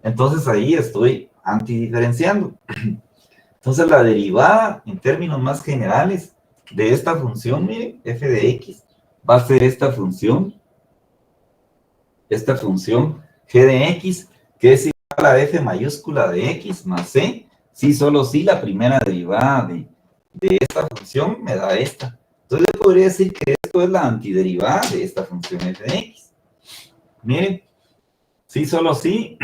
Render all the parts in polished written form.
Entonces ahí estoy antidiferenciando. Entonces la derivada, en términos más generales, de esta función, miren, f de x, va a ser esta función g de x, que es igual a f mayúscula de x más c, si solo si la primera derivada de esta función me da esta. Entonces yo podría decir que esto es la antiderivada de esta función f de x. Miren, si solo si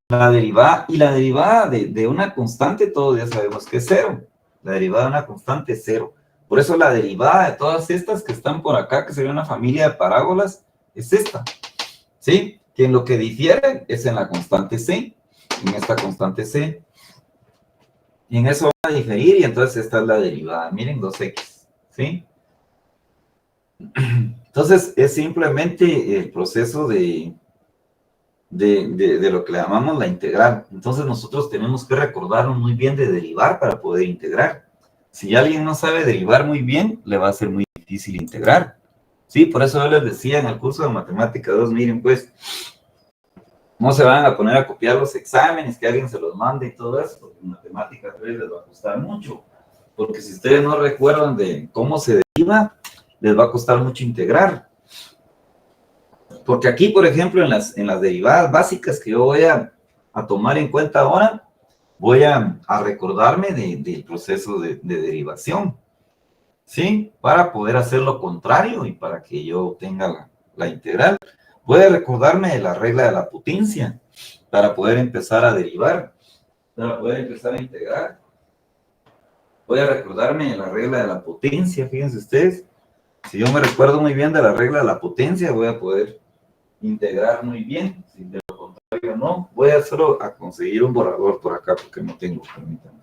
la derivada, y la derivada de una constante, todos ya sabemos que es cero. La derivada de una constante es cero. Por eso la derivada de todas estas que están por acá, que sería una familia de parábolas, es esta. ¿Sí? Que en lo que difiere es en la constante c, en esta constante c. Y en eso va a diferir, y entonces esta es la derivada. Miren, 2x. ¿Sí? Entonces es simplemente el proceso de lo que le llamamos la integral. Entonces nosotros tenemos que recordarnos muy bien de derivar para poder integrar. Si alguien no sabe derivar muy bien, le va a ser muy difícil integrar. Sí, por eso yo les decía en el curso de Matemática 2, miren pues, no se van a poner a copiar los exámenes, que alguien se los mande y todo eso, porque en Matemática 3 les va a costar mucho. Porque si ustedes no recuerdan de cómo se deriva, les va a costar mucho integrar. Porque aquí, por ejemplo, en las derivadas básicas que yo voy a tomar en cuenta ahora, voy a recordarme del proceso de derivación, ¿sí? Para poder hacer lo contrario y para que yo obtenga la integral. Voy a recordarme de la regla de la potencia para poder empezar a derivar, para poder empezar a integrar. Voy a recordarme de la regla de la potencia, fíjense ustedes. Si yo me recuerdo muy bien de la regla de la potencia, voy a poder integrar muy bien. Si de lo contrario no, voy a solo a conseguir un borrador por acá porque no tengo, permítanme.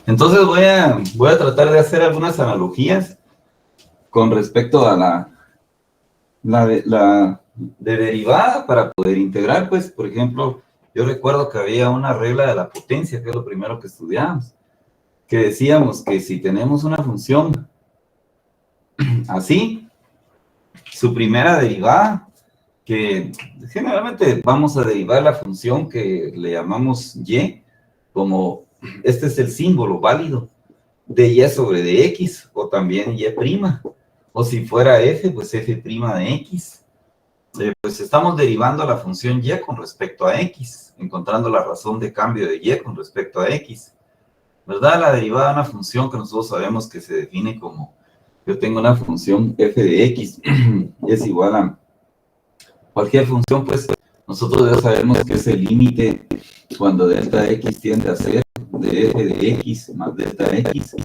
Entonces voy a tratar de hacer algunas analogías con respecto a la derivada para poder integrar. Pues, por ejemplo, yo recuerdo que había una regla de la potencia, que es lo primero que estudiamos, que decíamos que si tenemos una función así, su primera derivada, que generalmente vamos a derivar la función que le llamamos y, como este es el símbolo válido de y sobre de x, o también y', o si fuera f, pues f' de x. Pues estamos derivando la función y con respecto a x, encontrando la razón de cambio de y con respecto a x. ¿Verdad? La derivada de una función que nosotros sabemos que se define como, yo tengo una función f de x, es igual a cualquier función, pues nosotros ya sabemos que es el límite cuando delta x tiende a ser de f de x más delta x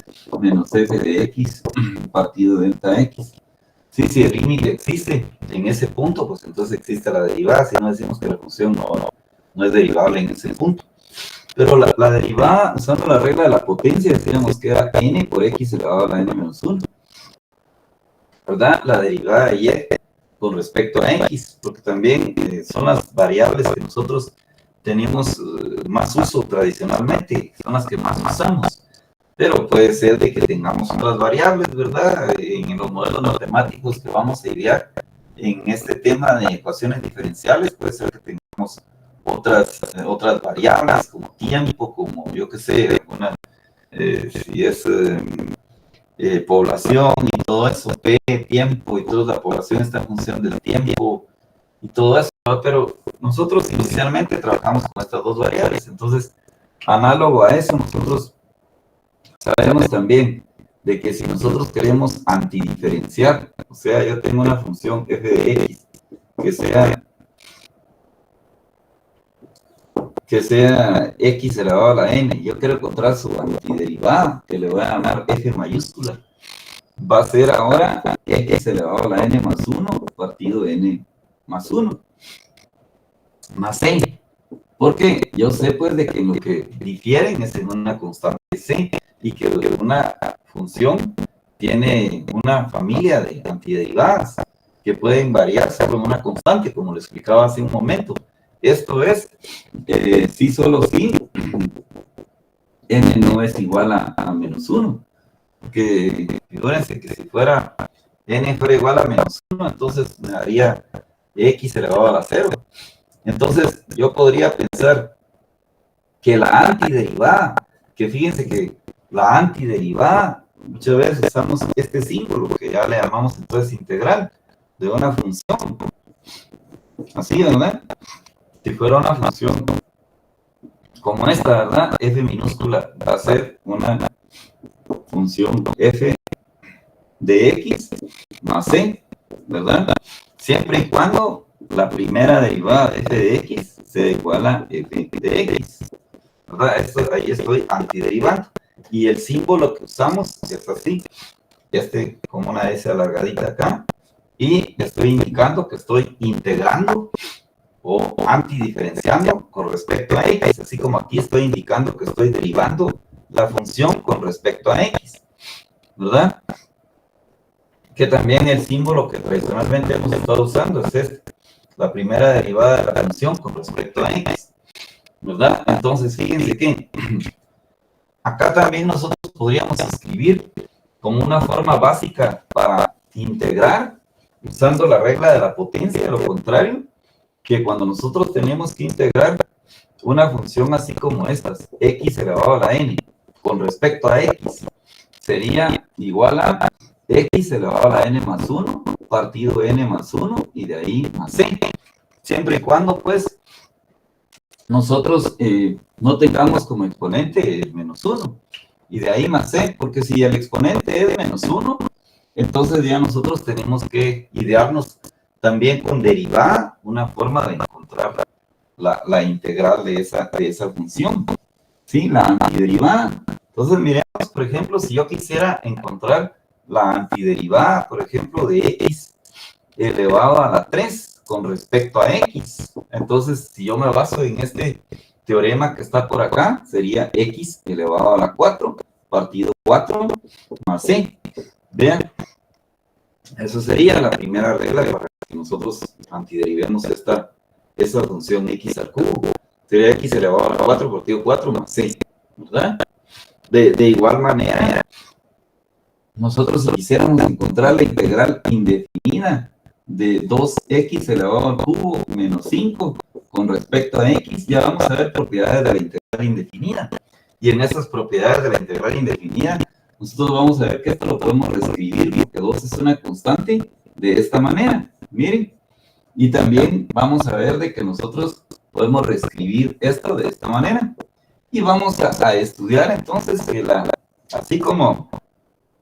menos f de x partido delta x. Sí, si el límite existe en ese punto, pues entonces existe la derivada, si no decimos que la función no es derivable en ese punto. Pero la derivada, usando la regla de la potencia, decíamos que era n por x elevado a la n menos 1, ¿verdad? La derivada de y con respecto a x, porque también son las variables que nosotros tenemos más uso tradicionalmente, son las que más usamos. Pero puede ser de que tengamos otras variables, ¿verdad? En los modelos matemáticos que vamos a idear en este tema de ecuaciones diferenciales, puede ser que tengamos otras variables, como tiempo, como yo qué sé, si es población y todo eso, P, tiempo y toda la población está en función del tiempo y todo eso, ¿no? Pero nosotros inicialmente trabajamos con estas dos variables, entonces, análogo a eso, nosotros sabemos también de que si nosotros queremos antidiferenciar, o sea, yo tengo una función f de x que sea x elevado a la n, yo quiero encontrar su antiderivada, que le voy a llamar f mayúscula, va a ser ahora x elevado a la n más 1 partido de n más 1 más c. Porque yo sé pues de que lo que difieren es en una constante c y que una función tiene una familia de antiderivadas que pueden variar solo en una constante, como lo explicaba hace un momento. Esto es, si solo si n no es igual a menos 1. Porque figúrense que si fuera n fuera igual a menos 1, entonces me daría x elevado a la 0. Entonces yo podría pensar que la antiderivada, que fíjense que la antiderivada, muchas veces usamos este símbolo que ya le llamamos entonces integral de una función. Así, ¿verdad? Si fuera una función como esta, ¿verdad? F minúscula va a ser una función f de x más c, ¿verdad? Siempre y cuando la primera derivada de f de x sea igual a f de x, ¿verdad? Ahí estoy antiderivando. Y el símbolo que usamos es así, como una S alargadita acá, y estoy indicando que estoy integrando o antidiferenciando con respecto a x, así como aquí estoy indicando que estoy derivando la función con respecto a x, ¿verdad? Que también el símbolo que tradicionalmente hemos estado usando es este, la primera derivada de la función con respecto a x, ¿verdad? Entonces, fíjense que acá también nosotros podríamos escribir como una forma básica para integrar, usando la regla de la potencia, lo contrario, que cuando nosotros tenemos que integrar una función así como estas, x elevado a la n, con respecto a x, sería igual a x elevado a la n más 1, partido n más 1, y de ahí más c. Siempre y cuando, pues, nosotros no tengamos como exponente el menos 1, y de ahí más c, porque si el exponente es de menos 1, entonces ya nosotros tenemos que idearnos también con derivada una forma de encontrar la integral de esa función, ¿sí? La antiderivada. Entonces miremos, por ejemplo, si yo quisiera encontrar la antiderivada, por ejemplo, de x elevado a la 3 con respecto a x. Entonces, si yo me baso en este teorema que está por acá, sería x elevado a la 4 partido 4 más c. Vean, eso sería la primera regla para que nosotros antiderivemos esa función x al cubo. Sería x elevado a la 4 partido 4 más c, ¿verdad? De igual manera, nosotros si quisiéramos encontrar la integral indefinida de 2x elevado al cubo menos 5 con respecto a x, ya vamos a ver propiedades de la integral indefinida. Y en esas propiedades de la integral indefinida, nosotros vamos a ver que esto lo podemos reescribir porque 2 es una constante de esta manera. Miren. Y también vamos a ver de que nosotros podemos reescribir esto de esta manera. Y vamos a estudiar entonces que así como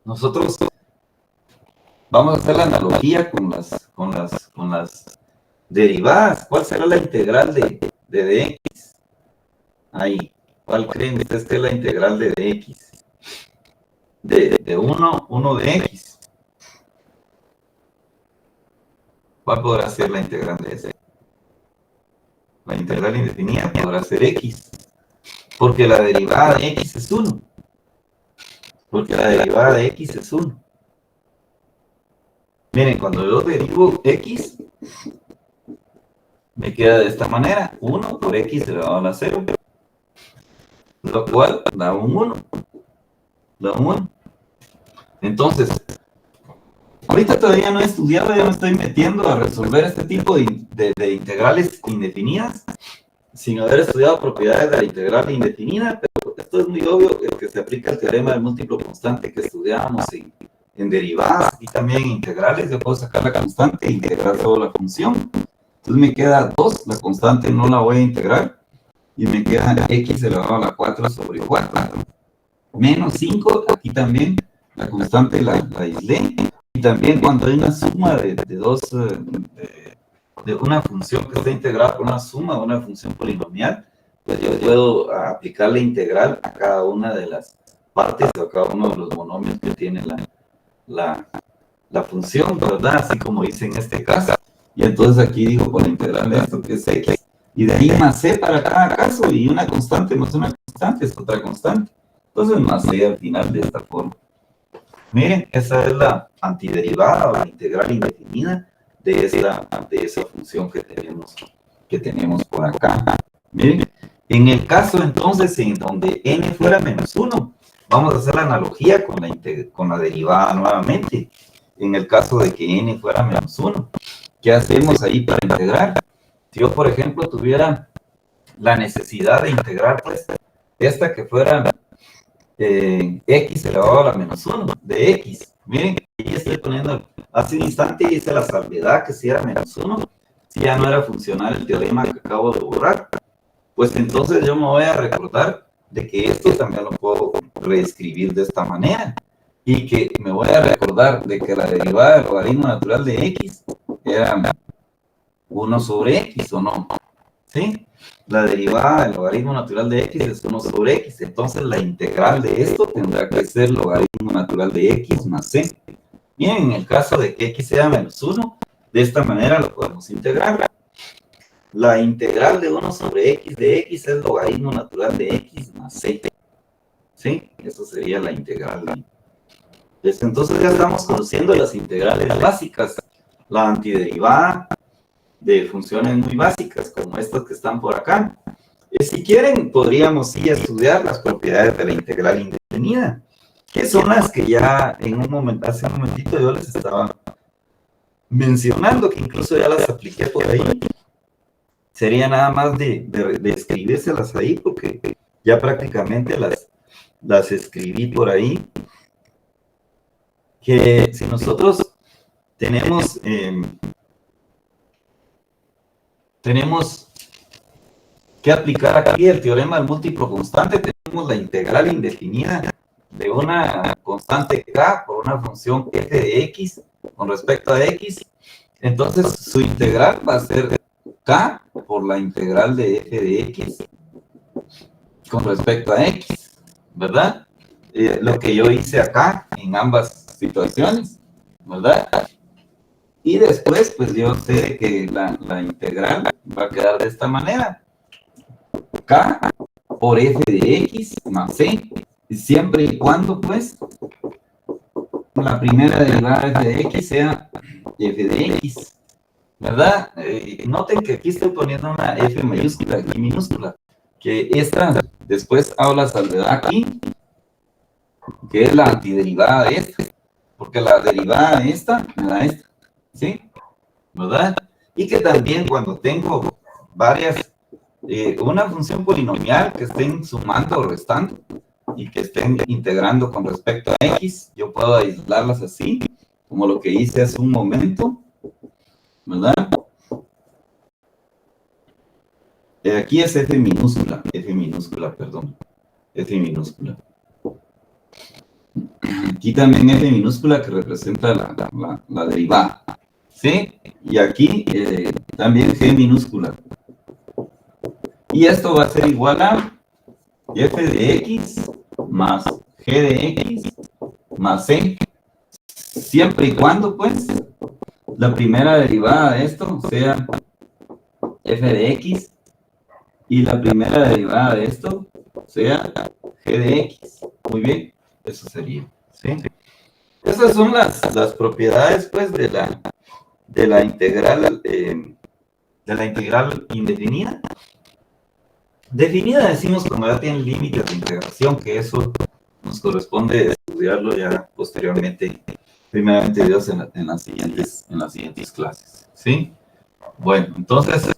nosotros vamos a hacer la analogía con las derivadas. ¿Cuál será la integral de dx? Ahí. ¿Cuál creen ustedes que es la integral de dx? De 1 de x. ¿Cuál podrá ser la integral de ese? La integral indefinida podrá ser x. Porque la derivada de x es 1. Porque la derivada de x es 1. Miren, cuando yo derivo x, me queda de esta manera. 1 por x elevado a la 0. Lo cual da un 1. Da un 1. Entonces, ahorita todavía no he estudiado, ya me estoy metiendo a resolver este tipo de integrales indefinidas, sin haber estudiado propiedades de la integral indefinida, pero esto es muy obvio, que se aplica el teorema del múltiplo constante que estudiábamos en derivadas, y también en integrales. Yo puedo sacar la constante e integrar solo la función. Entonces me queda 2, la constante no la voy a integrar, y me queda x elevado a la 4 sobre 4. Menos 5, aquí también la constante la aislé. Y también cuando hay una suma de una función que está integrada por una suma de una función polinomial, pues yo puedo aplicar la integral a cada una de las partes o a cada uno de los monomios que tiene la función, ¿verdad? Así como hice en este caso. Y entonces aquí digo con la integral de esto, que es x, y de ahí más c para cada caso, y una constante no es una constante, es otra constante. Entonces más c al final de esta forma. Miren, esa es la antiderivada o la integral indefinida de esa función que tenemos por acá. Miren, en el caso entonces en donde n fuera menos 1, vamos a hacer la analogía con la derivada nuevamente. En el caso de que n fuera menos 1, ¿qué hacemos ahí para integrar? Si yo, por ejemplo, tuviera la necesidad de integrar, pues, esta que fuera x elevado a la menos 1 de x. Miren, aquí estoy poniendo, hace un instante hice la salvedad que si era menos 1, si ya no era funcional el teorema que acabo de borrar, pues entonces yo me voy a recordar de que esto también lo puedo reescribir de esta manera, y que me voy a recordar de que la derivada del logaritmo natural de x era 1 sobre x, ¿o no? ¿Sí? La derivada del logaritmo natural de x es 1 sobre x. Entonces la integral de esto tendrá que ser logaritmo natural de x más c. Bien, en el caso de que x sea menos 1, de esta manera lo podemos integrar. La integral de 1 sobre x de x es logaritmo natural de x más c. ¿Sí? Eso sería la integral. Entonces ya estamos conociendo las integrales básicas. La antiderivada de funciones muy básicas, como estas que están por acá. Si quieren, podríamos sí estudiar las propiedades de la integral indefinida, que son las que ya hace un momentito yo les estaba mencionando, que incluso ya las apliqué por ahí. Sería nada más de escribírselas ahí, porque ya prácticamente las escribí por ahí. Que si nosotros tenemos que aplicar aquí el teorema del múltiplo constante, tenemos la integral indefinida de una constante k por una función f de x con respecto a x. Entonces su integral va a ser k por la integral de f de x con respecto a x, ¿verdad? Lo que yo hice acá en ambas situaciones, ¿verdad? Y después, pues yo sé que la integral va a quedar de esta manera. K por f de x más c, siempre y cuando, pues, la primera derivada f de x sea f de x, ¿verdad? Noten que aquí estoy poniendo una f mayúscula y minúscula, que esta, después hago la salvedad aquí, que es la antiderivada de esta, porque la derivada de esta me da esta, ¿sí? ¿Verdad? Y que también cuando tengo varias, una función polinomial que estén sumando o restando y que estén integrando con respecto a x, yo puedo aislarlas así, como lo que hice hace un momento, ¿verdad? Aquí es f minúscula, perdón, f minúscula. Aquí también f minúscula que representa la derivada, ¿sí? Y aquí también g minúscula. Y esto va a ser igual a f de x más g de x más c, siempre y cuando, pues, la primera derivada de esto sea f de x y la primera derivada de esto sea g de x. Muy bien, eso sería, ¿sí? Esas son las propiedades, pues, de la integral indefinida. Definida decimos cuando ya tiene límites de integración, que eso nos corresponde estudiarlo ya posteriormente, primeramente Dios, en las siguientes clases, ¿sí? Bueno, entonces,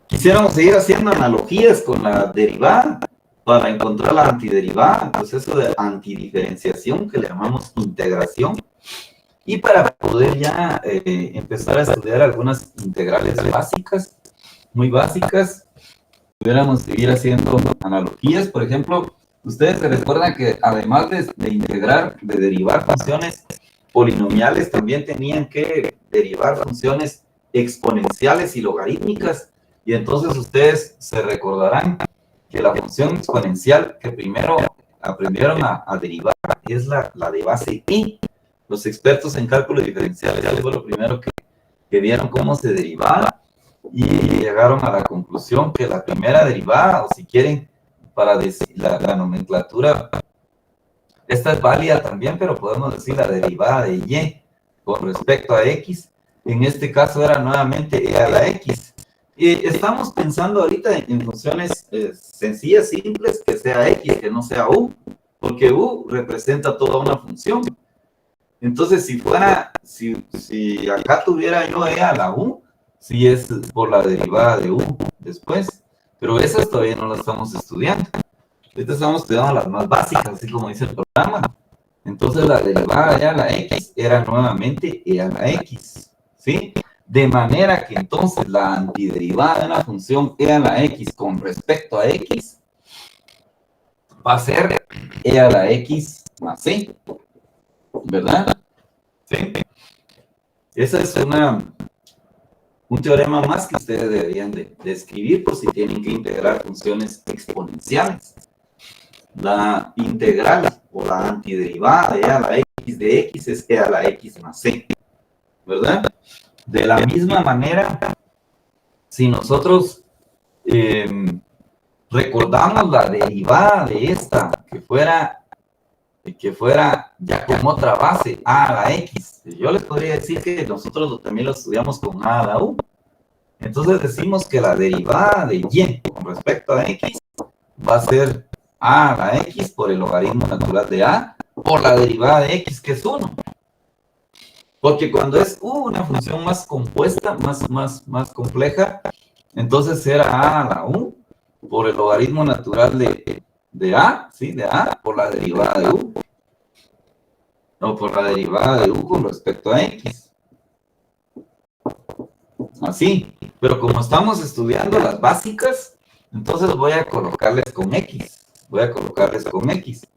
quisiéramos seguir haciendo analogías con la derivada para encontrar la antiderivada, el proceso de antidiferenciación que le llamamos integración, y para poder ya empezar a estudiar algunas integrales básicas, muy básicas, pudiéramos seguir haciendo analogías. Por ejemplo, ustedes se recuerdan que además de integrar, de derivar funciones polinomiales, también tenían que derivar funciones exponenciales y logarítmicas. Y entonces ustedes se recordarán que la función exponencial que primero aprendieron a derivar es la de base i. Los expertos en cálculo diferencial, ya fue lo primero que vieron cómo se derivaba y llegaron a la conclusión que la primera derivada, o si quieren, para decir la nomenclatura, esta es válida también, pero podemos decir la derivada de y con respecto a x, en este caso era nuevamente e a la x. Y estamos pensando ahorita en funciones sencillas, simples, que sea x, que no sea u, porque u representa toda una función. Entonces, si acá tuviera yo e a la u, sí es por la derivada de u después, pero esas todavía no las estamos estudiando. Ahorita estamos estudiando las más básicas, así como dice el programa. Entonces, la derivada de e a la x era nuevamente e a la x, ¿sí? De manera que entonces la antiderivada de la función e a la x con respecto a x va a ser e a la x más c, ¿verdad? Sí. Ese es un teorema más que ustedes deberían de escribir por si tienen que integrar funciones exponenciales. La integral o la antiderivada de e a la x de x es e a la x más c, ¿verdad? De la misma manera, si nosotros recordamos la derivada de esta, que fuera ya con otra base, a a la x. Yo les podría decir que nosotros también lo estudiamos con a a la u. Entonces decimos que la derivada de y con respecto a x va a ser a a la x por el logaritmo natural de a por la derivada de x, que es 1. Porque cuando es una función más compuesta, más compleja, entonces será a a la u por el logaritmo natural de a, ¿sí? De a por la derivada de u. O por la derivada de u con respecto a x. Así. Pero como estamos estudiando las básicas, entonces voy a colocarles con x. Voy a colocarles con x.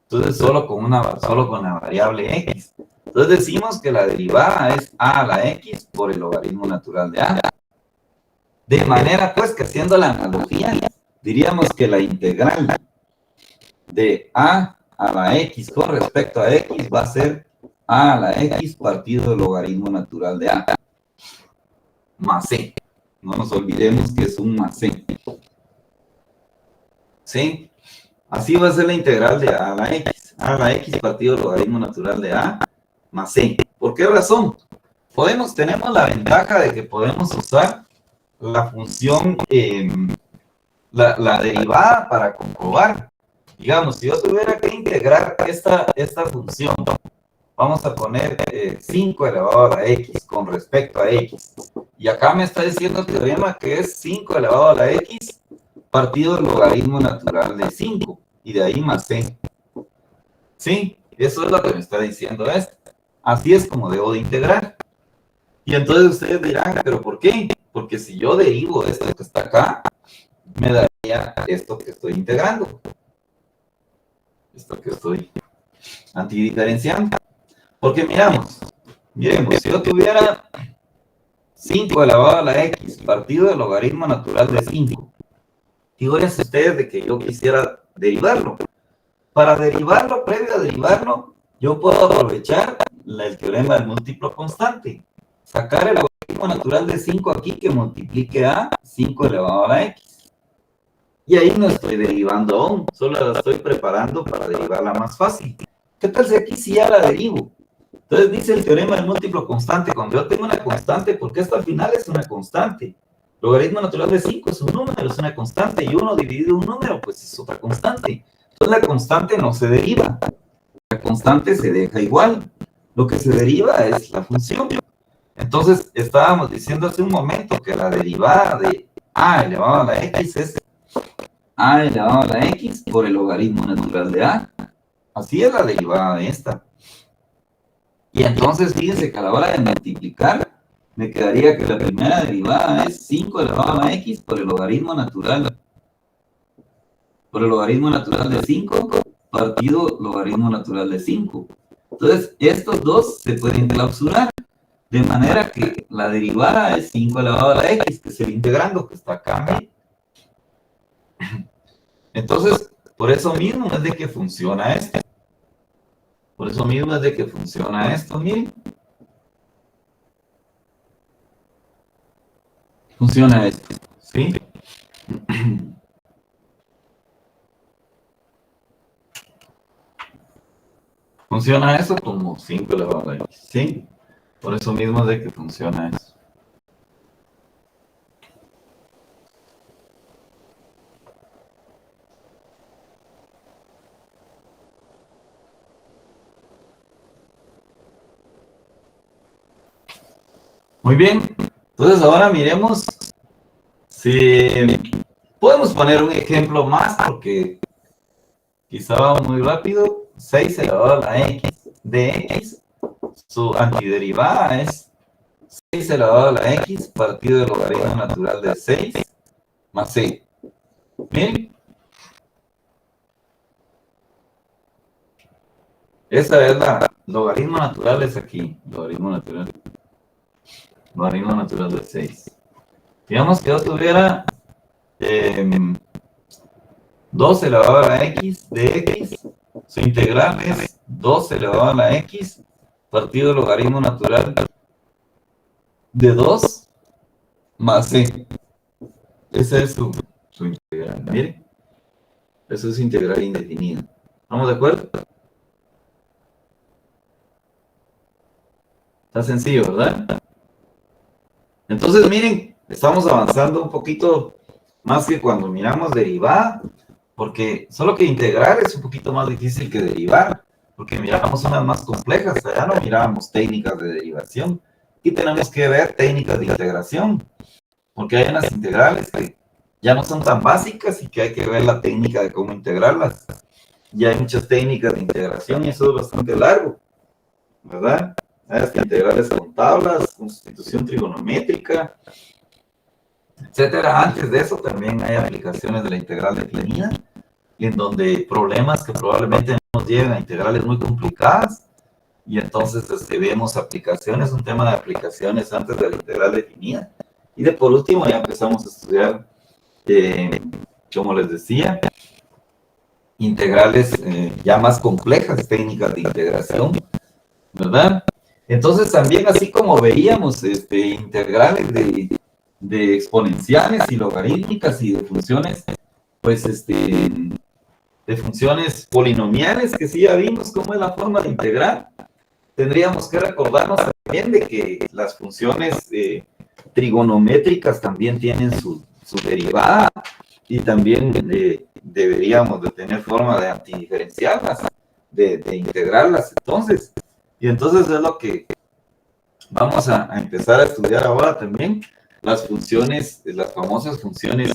Entonces solo con la variable x. Entonces decimos que la derivada es a a la x por el logaritmo natural de a. De manera pues que haciendo la analogía, diríamos que la integral de a la x con respecto a x va a ser a la x partido del logaritmo natural de a más c. No nos olvidemos que es un más c. ¿Sí? Así va a ser la integral de a la x partido del logaritmo natural de a más c. ¿Por qué razón? Tenemos la ventaja de que podemos usar la función, la derivada para comprobar. Digamos, si yo tuviera que integrar esta función, vamos a poner 5 elevado a la x con respecto a x. Y acá me está diciendo el teorema que es 5 elevado a la x partido del logaritmo natural de 5. Y de ahí más c. ¿Sí? Eso es lo que me está diciendo esto. Así es como debo de integrar. Y entonces ustedes dirán, ¿pero por qué? Porque si yo derivo esto que está acá, me daría esto que estoy integrando. Esto que estoy antidiferenciando. Porque miremos, si yo tuviera 5 elevado a la x partido del logaritmo natural de 5, fíjense ustedes de que yo quisiera derivarlo. Para derivarlo, previo a derivarlo, yo puedo aprovechar el teorema del múltiplo constante. Sacar el logaritmo natural de 5 aquí que multiplique a 5 elevado a la x. Y ahí no estoy derivando aún, solo la estoy preparando para derivarla más fácil. ¿Qué tal si aquí sí ya la derivo? Entonces dice el teorema del múltiplo constante, cuando yo tengo una constante, porque esto al final es una constante. Logaritmo natural de 5 es un número, es una constante, y 1 dividido un número, pues es otra constante. Entonces la constante no se deriva, la constante se deja igual. Lo que se deriva es la función. Entonces estábamos diciendo hace un momento que la derivada de a elevado a la x es a elevado a la x por el logaritmo natural de a. Así es la derivada de esta. Y entonces fíjense que a la hora de multiplicar, me quedaría que la primera derivada es 5 elevado a la x por el logaritmo natural. Por el logaritmo natural de 5 partido logaritmo natural de 5. Entonces, estos dos se pueden clausurar. De manera que la derivada es 5 elevado a la x, que es el integrando que está acá. Entonces, por eso mismo es de que funciona esto. Por eso mismo es de que funciona esto, miren. Funciona esto, ¿sí? Funciona eso como 5 elevado a la x, ¿sí? Por eso mismo es de que funciona eso. Muy bien. Entonces ahora miremos si podemos poner un ejemplo más porque quizá vamos muy rápido. 6 elevado a la x de x, su antiderivada es 6 elevado a la x partido del logaritmo natural de 6 más c. Miren, esa es la logaritmo natural, es aquí, logaritmo natural de 6. Digamos que yo tuviera 2 elevado a la x de x, su integral es 2 elevado a la x partido del logaritmo natural de 2 más c. Esa es su integral. Miren, eso es integral indefinida. ¿Estamos de acuerdo? Está sencillo, ¿verdad? Entonces, miren, estamos avanzando un poquito más que cuando miramos derivada, porque solo que integrar es un poquito más difícil que derivar, porque miramos unas más complejas, allá no mirábamos técnicas de derivación, y tenemos que ver técnicas de integración, porque hay unas integrales que ya no son tan básicas y que hay que ver la técnica de cómo integrarlas. Y hay muchas técnicas de integración y eso es bastante largo, ¿verdad? Hay integrales con tablas, constitución trigonométrica, etcétera. Antes de eso también hay aplicaciones de la integral definida, en donde problemas que probablemente nos lleven a integrales muy complicadas, y entonces vemos aplicaciones, un tema de aplicaciones antes de la integral definida. Y de por último ya empezamos a estudiar, como les decía, integrales ya más complejas, técnicas de integración, ¿verdad? Entonces también así como veíamos integrales de exponenciales y logarítmicas y de funciones, pues de funciones polinomiales, que sí ya vimos cómo es la forma de integrar, tendríamos que recordarnos también de que las funciones trigonométricas también tienen su derivada y también deberíamos de tener forma de antidiferenciarlas, de integrarlas entonces. Y entonces es lo que vamos a empezar a estudiar ahora también, las funciones, las famosas funciones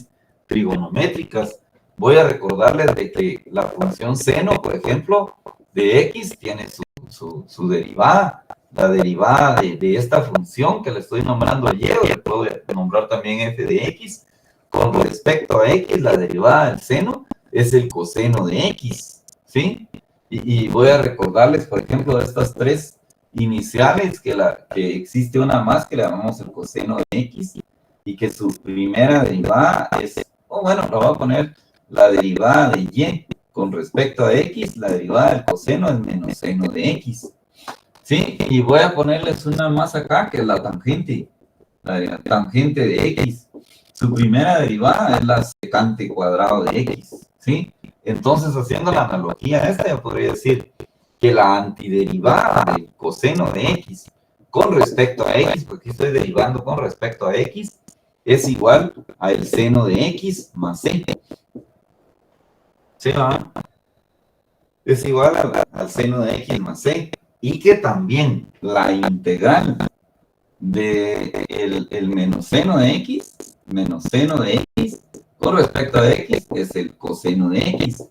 trigonométricas. Voy a recordarles de que la función seno, por ejemplo, de x tiene su derivada. La derivada de esta función que le estoy nombrando y, o le puedo nombrar también f de x, con respecto a x, la derivada del seno es el coseno de x, ¿sí? Y voy a recordarles, por ejemplo, de estas tres iniciales, que existe una más que le llamamos el coseno de x, y que su primera derivada es, bueno, lo voy a poner la derivada de y con respecto a x, la derivada del coseno es menos seno de x, ¿sí? Y voy a ponerles una más acá, que es la tangente. La tangente de X, su primera derivada es la secante cuadrado de X, ¿sí? Entonces, haciendo la analogía esta, yo podría decir que la antiderivada del coseno de X con respecto a X, porque estoy derivando con respecto a X, es igual al seno de X más C. ¿Sí, va? Es igual al seno de X más C. Y que también la integral de el menos seno de X, menos seno de X, con respecto a X, es el coseno de X.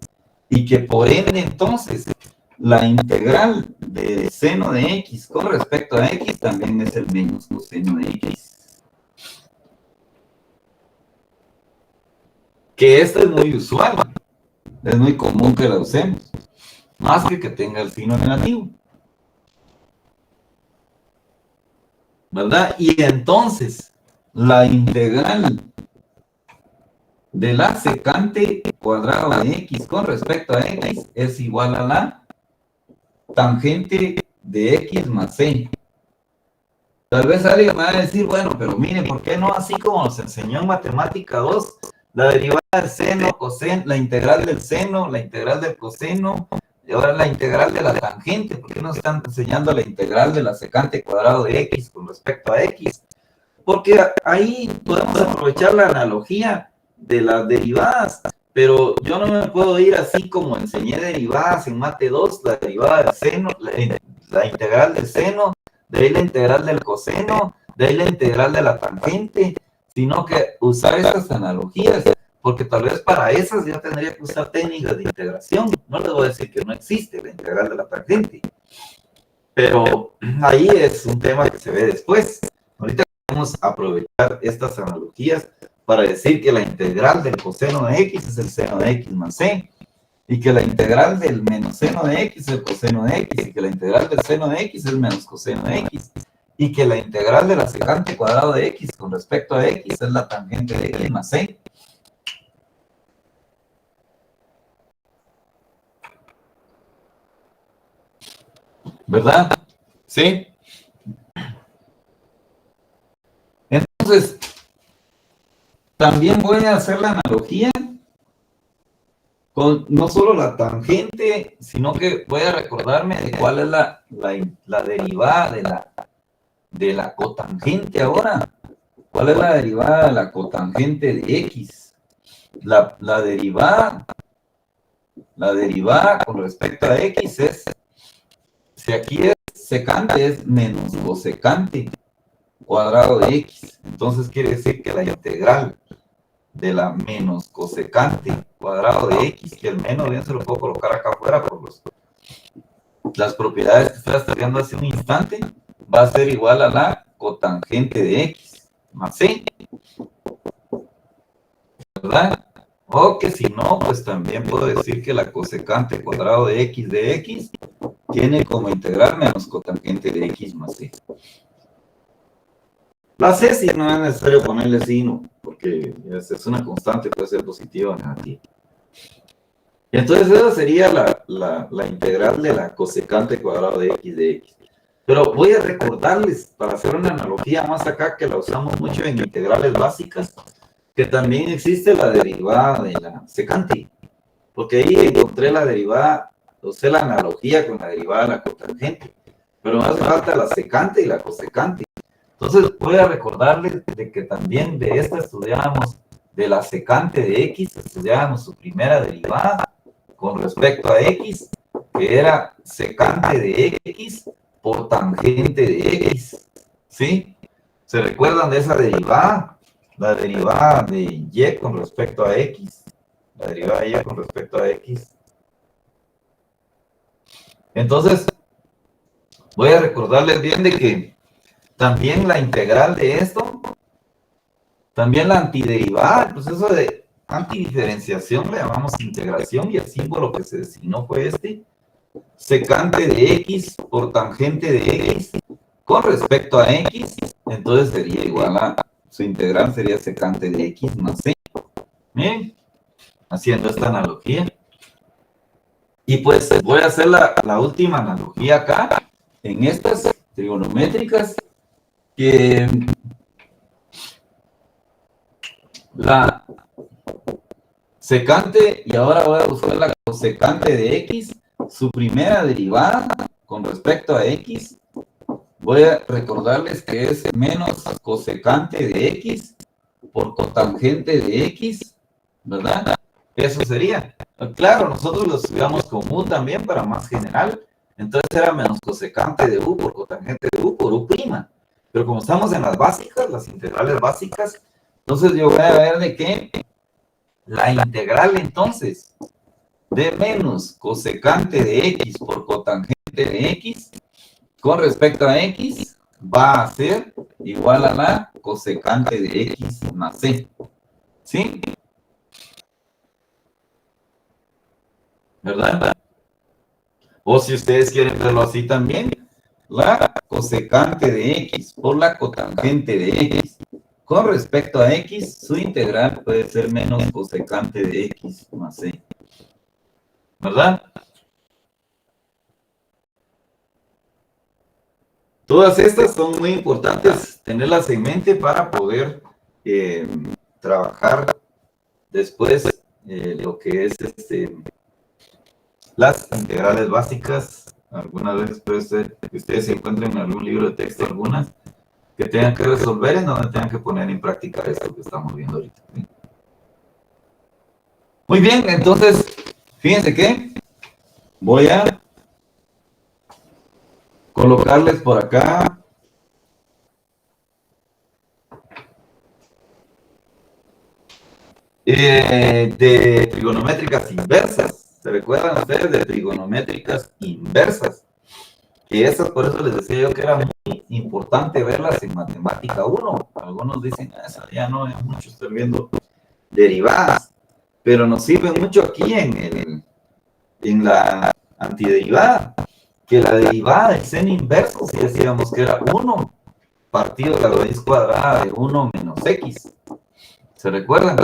Y que por ende, entonces, la integral del seno de X con respecto a X también es el menos coseno de X. Que esto es muy usual. Es muy común que la usemos. Más que tenga el signo negativo. ¿Verdad? Y entonces, la integral de la secante cuadrado de X con respecto a X es igual a la tangente de X más C. Tal vez alguien me va a decir, bueno, pero mire, ¿por qué no así como nos enseñó en Matemática 2? La derivada del seno, coseno, la integral del seno, la integral del coseno, y ahora la integral de la tangente. ¿Por qué nos están enseñando la integral de la secante cuadrado de X con respecto a X? Porque ahí podemos aprovechar la analogía de las derivadas, pero yo no me puedo ir así como enseñé derivadas en Mate 2, la derivada del seno, la integral del seno, de ahí la integral del coseno, de ahí la integral de la tangente, sino que usar estas analogías, porque tal vez para esas ya tendría que usar técnicas de integración. No les voy a decir que no existe la integral de la tangente, pero ahí es un tema que se ve después. Ahorita vamos a aprovechar estas analogías para decir que la integral del coseno de X es el seno de X más C, y que la integral del menos seno de X es el coseno de X, y que la integral del seno de X es el menos coseno de X, y que la integral de la secante cuadrado de X con respecto a X es la tangente de X más C. ¿Verdad? ¿Sí? Entonces, también voy a hacer la analogía con no solo la tangente, sino que voy a recordarme de cuál es la derivada de la cotangente ahora. ¿Cuál es la derivada de la cotangente de X? La derivada con respecto a X es, si aquí es secante, es menos cosecante cuadrado de X. Entonces quiere decir que la integral de la menos cosecante cuadrado de X, que el menos bien se lo puedo colocar acá afuera por las propiedades que estoy estudiando hace un instante, va a ser igual a la cotangente de X más C, ¿verdad? O que si no, pues también puedo decir que la cosecante cuadrado de X tiene como integral menos cotangente de X más C. La C sí no es necesario ponerle signo, porque es una constante, puede ser positiva o negativa. Y entonces esa sería la integral de la cosecante cuadrado de X. Pero voy a recordarles, para hacer una analogía más acá, que la usamos mucho en integrales básicas, que también existe la derivada de la secante, porque ahí encontré la derivada, usé la analogía con la derivada de la cotangente, pero me hace falta la secante y la cosecante. Entonces voy a recordarles de que también de esta estudiábamos, de la secante de X, estudiábamos su primera derivada con respecto a X, que era secante de X por tangente de X, ¿sí? ¿Se recuerdan de esa derivada? La derivada de Y con respecto a X. La derivada de Y con respecto a X. Entonces, voy a recordarles bien de que también la integral de esto, también la antiderivada, el proceso de antidiferenciación le llamamos integración y el símbolo que se designó fue este. Secante de X por tangente de X con respecto a X, entonces sería igual a su integral sería secante de X más C. Bien, haciendo esta analogía. Y pues voy a hacer la última analogía acá, en estas trigonométricas, que la secante, y ahora voy a buscar la cosecante de x, su primera derivada con respecto a x. Voy a recordarles que es menos cosecante de x por cotangente de x, ¿verdad? Eso sería. Claro, nosotros lo estudiamos como u también para más general. Entonces era menos cosecante de u por cotangente de u por u'. Pero como estamos en las básicas, las integrales básicas, entonces yo voy a ver de qué la integral entonces de menos cosecante de x por cotangente de x con respecto a x va a ser igual a la cosecante de x más c. ¿Sí? ¿Verdad? O si ustedes quieren verlo así también, la cosecante de x por la cotangente de x con respecto a x, su integral puede ser menos cosecante de x más c. ¿Verdad? Todas estas son muy importantes tenerlas en mente para poder trabajar después lo que es las integrales básicas. Algunas veces puede ser que ustedes se encuentren en algún libro de texto, algunas que tengan que resolver, en donde tengan que poner en práctica esto que estamos viendo ahorita. ¿Sí? Muy bien, entonces, fíjense que voy a colocarles por acá de trigonométricas inversas. ¿Se recuerdan ustedes de trigonométricas inversas? Que esas, por eso les decía yo que era muy importante verlas en matemática 1. Algunos dicen, esa ya no es mucho, estoy viendo derivadas, pero nos sirven mucho aquí en la antiderivada, que la derivada del seno inverso, si decíamos que era 1 partido de la raíz cuadrada de 1 menos x. ¿Se recuerdan?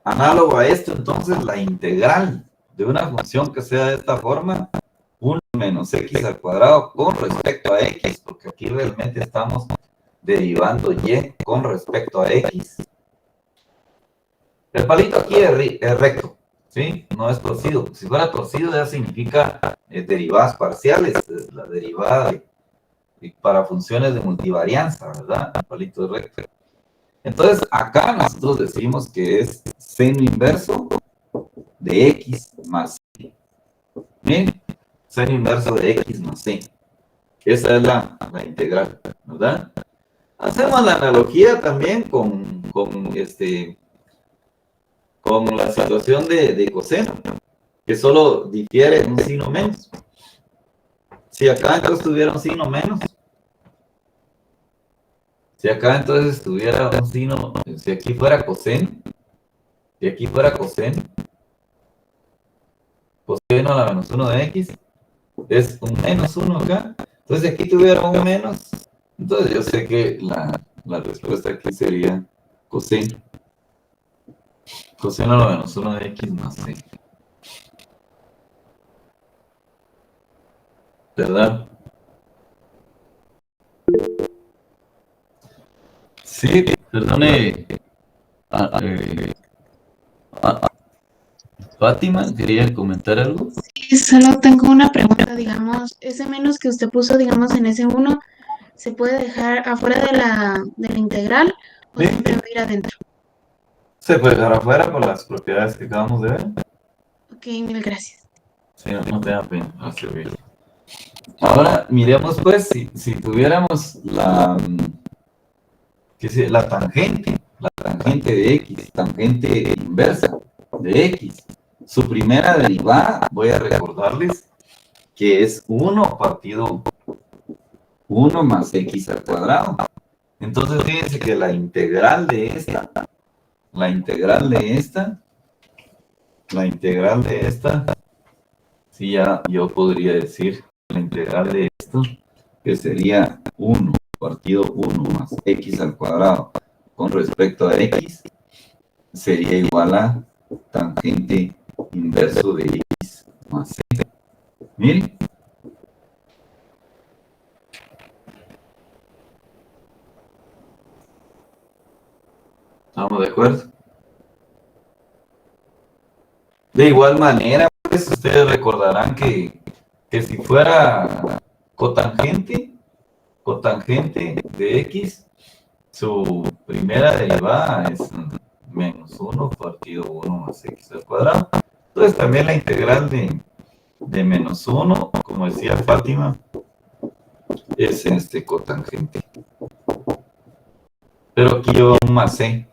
Análogo a esto, entonces, la integral de una función que sea de esta forma, 1 menos x al cuadrado con respecto a x, porque aquí realmente estamos derivando y con respecto a x. El palito aquí es recto, ¿sí? No es torcido. Si fuera torcido ya significa derivadas parciales, la derivada para funciones de multivarianza, ¿verdad? El palito es recto. Entonces, acá nosotros decimos que es seno inverso de x más c. ¿Bien? Seno inverso de x más c. Esa es la integral, ¿verdad? Hacemos la analogía también con la situación de coseno, que solo difiere un signo menos. Si acá entonces tuviera un signo menos, si acá entonces tuviera un signo, si aquí fuera coseno, si aquí fuera coseno a la menos 1 de x, es un menos 1 acá. Entonces, si aquí tuviera un menos, entonces yo sé que la respuesta aquí sería coseno. Coseno a la menos 1 de x más c. ¿Verdad? Sí, perdone. Fátima, ¿quería comentar algo? Sí, solo tengo una pregunta, digamos, ese menos que usted puso, digamos, en ese uno, ¿se puede dejar afuera de la integral o Sí, siempre va a ir adentro? se puede dejar afuera por las propiedades que acabamos de ver. Ok, mil gracias. Sí, no te da pena hacer bien. Ahora miremos pues si tuviéramos la tangente de x, tangente inversa de x. Su primera derivada, voy a recordarles que es 1 partido 1 más x al cuadrado. Entonces fíjense que la integral de esta, la integral de esta, la integral de esta, sí, ya yo podría decir la integral de esto, que sería 1 partido 1 más x al cuadrado con respecto a x, sería igual a tangente inverso de x más c. Miren, ¿Estamos de acuerdo? De igual manera, pues ustedes recordarán que si fuera cotangente de X, su primera derivada es menos 1 partido 1 más X al cuadrado. Entonces también la integral de menos 1, como decía Fátima, es cotangente. Pero aquí lleva un más C.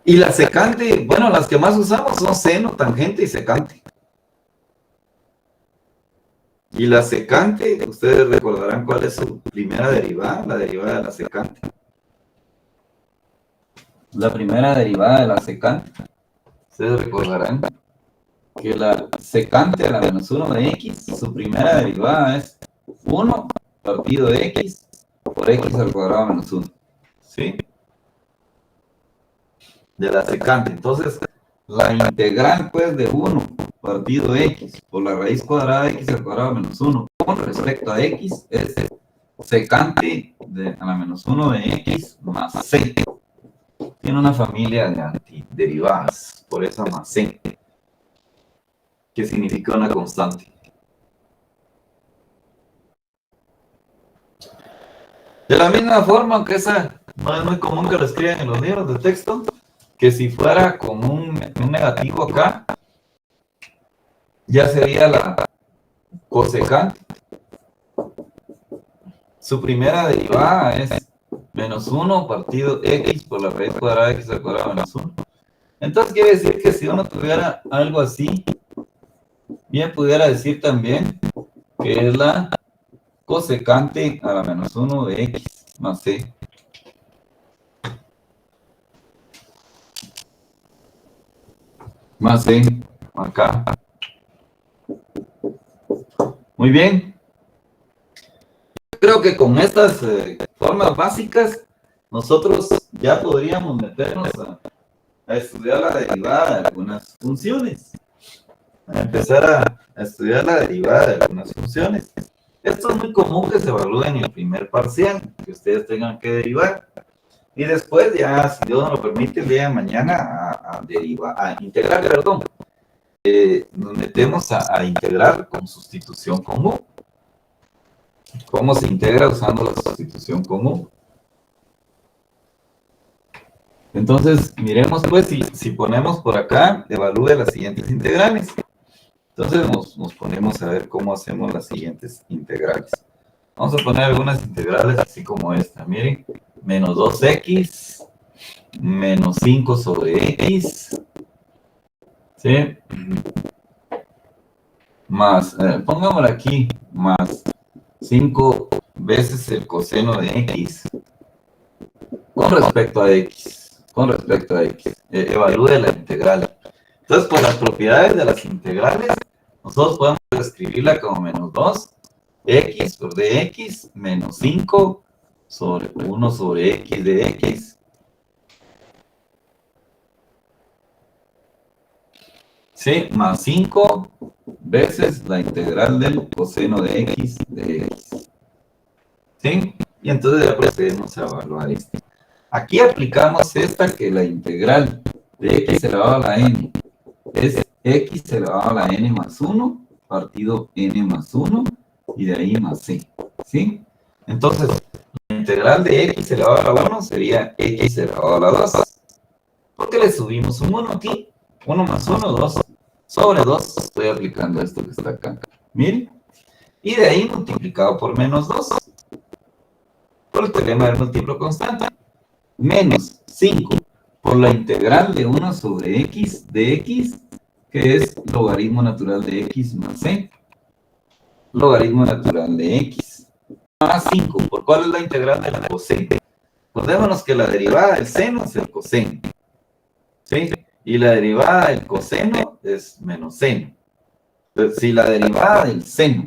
Y la secante, bueno, las que más usamos son seno, tangente y secante. Y la secante, ustedes recordarán cuál es su primera derivada, la derivada de la secante. La primera derivada de la secante, ustedes recordarán que la secante a la menos 1 de X, su primera derivada es 1 partido de X por X al cuadrado menos 1. ¿Sí? De la secante. Entonces, la integral, pues, de 1 partido X por la raíz cuadrada de X al cuadrado menos 1 con respecto a X es secante a la menos 1 de X más C. Tiene una familia de antiderivadas, por eso más C, que significa una constante. De la misma forma, aunque esa no es muy común que lo escriban en los libros de texto, que si fuera con un negativo acá, ya sería la cosecante. Su primera derivada es menos 1 partido X por la raíz cuadrada de X al cuadrado menos 1. Entonces quiere decir que si uno tuviera algo así, bien pudiera decir también que es la cosecante a la menos 1 de X más C. Más C, acá. Muy bien. Creo que con estas formas básicas, nosotros ya podríamos meternos a estudiar la derivada de algunas funciones. A empezar a estudiar la derivada de algunas funciones. Esto es muy común que se evalúe en el primer parcial, que ustedes tengan que derivar. Y después ya, si Dios nos lo permite, el día de mañana a integrar, perdón. Nos metemos a integrar con sustitución común. ¿Cómo se integra usando la sustitución común? Entonces, miremos pues si ponemos por acá, evalúe las siguientes integrales. Entonces nos ponemos a ver cómo hacemos las siguientes integrales. Vamos a poner algunas integrales así como esta. Miren, menos 2x, menos 5 sobre x, ¿sí? Más, pongámoslo aquí, más 5 veces el coseno de x con respecto a x. Evalúe la integral. Entonces, por las propiedades de las integrales, nosotros podemos escribirla como menos 2x por dx menos 5 sobre 1 sobre x de x. ¿Sí? Más 5 veces la integral del coseno de x de x. ¿Sí? Y entonces ya procedemos a evaluar esto. Aquí aplicamos esta que la integral de x elevado a la n es x elevado a la n más 1 partido n más 1 y de ahí más c. ¿Sí? Entonces, la integral de x elevado a la 1 sería x elevado a la 2. ¿Por qué le subimos un 1 aquí? 1 más 1, 2. Sobre 2 estoy aplicando esto que está acá. Miren. Y de ahí multiplicado por menos 2. Por el teorema del múltiplo constante. Menos 5 por la integral de 1 sobre x de x, que es logaritmo natural de x más c. Logaritmo natural de x. Más 5. ¿Por cuál es la integral de la coseno? Acordémonos que la derivada del seno es el coseno. ¿Sí? Y la derivada del coseno es menos seno. Entonces, si la derivada del seno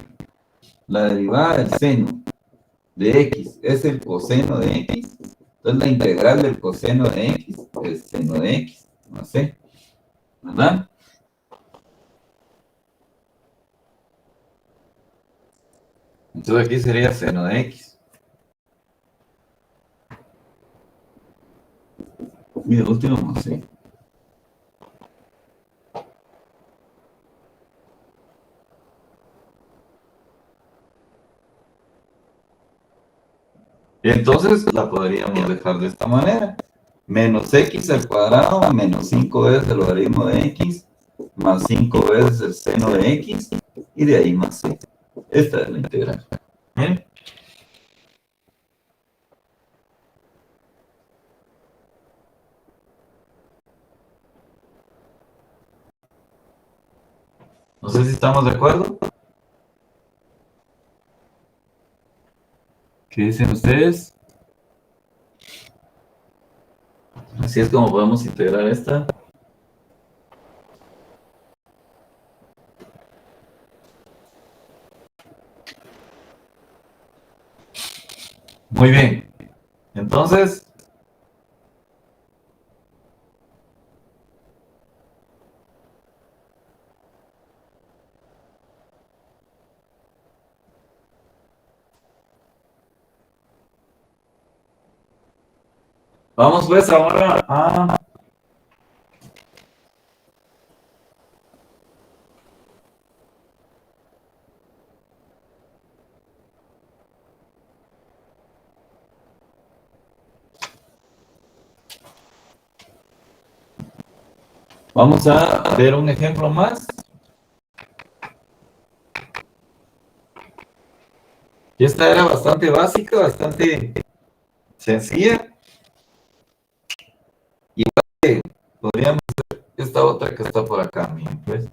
de x es el coseno de x, entonces la integral del coseno de x es seno de x, más c, ¿verdad? Entonces aquí sería seno de x. Y el último más c. Entonces la podríamos dejar de esta manera. Menos x al cuadrado menos 5 veces el logaritmo de x más 5 veces el seno de x y de ahí más c. Esta es la integral. ¿Bien? No sé si estamos de acuerdo. ¿Qué dicen ustedes? Así es como podemos integrar esta. Muy bien. Entonces, vamos pues ahora a... Vamos a ver un ejemplo más. Y esta era bastante básica, bastante sencilla. Y podríamos hacer esta otra que está por acá, miren, pues.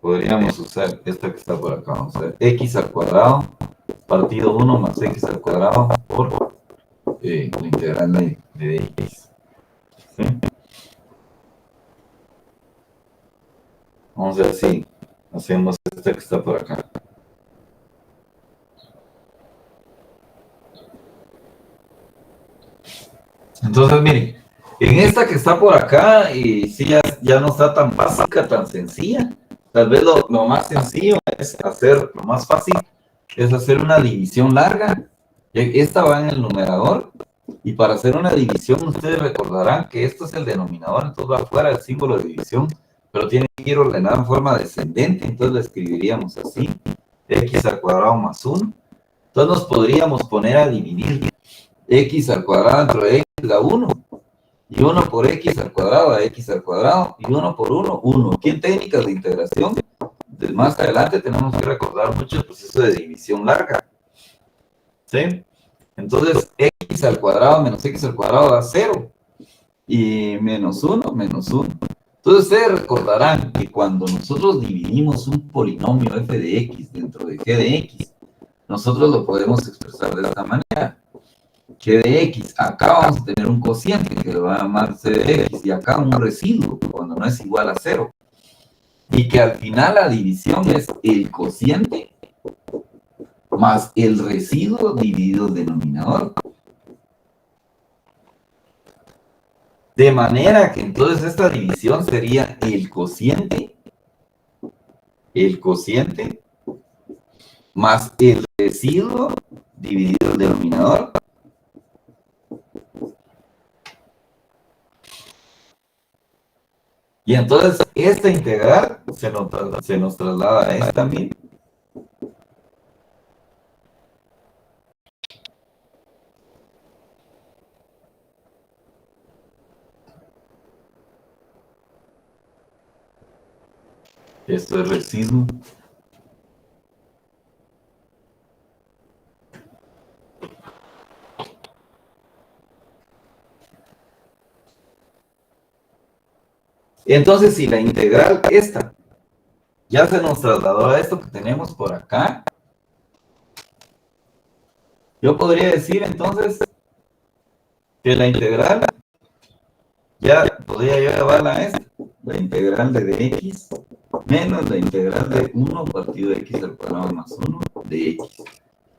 Podríamos usar esta que está por acá. Vamos a ver, x al cuadrado partido 1 más x al cuadrado por la integral de x. ¿Sí? Vamos a ver si hacemos esta que está por acá. Entonces, miren, en esta que está por acá, y sí, ya no está tan básica, tan sencilla. Tal vez lo más sencillo es hacer, lo más fácil es hacer una división larga. Esta va en el numerador, y para hacer una división, ustedes recordarán que esto es el denominador, entonces va afuera el símbolo de división, pero tiene que ir ordenado en forma descendente, entonces lo escribiríamos así, x al cuadrado más 1. Entonces nos podríamos poner a dividir x al cuadrado dentro de x da 1, y 1 por x al cuadrado da x al cuadrado, y 1 por 1, 1. Aquí en técnicas de integración, más adelante tenemos que recordar mucho el proceso de división larga. ¿Sí? Entonces, x al cuadrado menos x al cuadrado da 0, y menos 1, menos 1. Entonces, ustedes recordarán que cuando nosotros dividimos un polinomio f de x dentro de g de x, nosotros lo podemos expresar de esta manera. G de x, acá vamos a tener un cociente que lo va a llamar c de x, y acá un residuo cuando no es igual a 0. Y que al final la división es el cociente más el residuo dividido el denominador. De manera que entonces esta división sería el cociente más el residuo dividido el denominador. Y entonces esta integral se nos traslada a esta también. Esto es residuo. Entonces, si la integral esta ya se nos trasladó a esto que tenemos por acá, yo podría decir entonces que la integral ya podría yo llevarla a esta, la integral de dx menos la integral de 1 partido de x al cuadrado más 1 de x.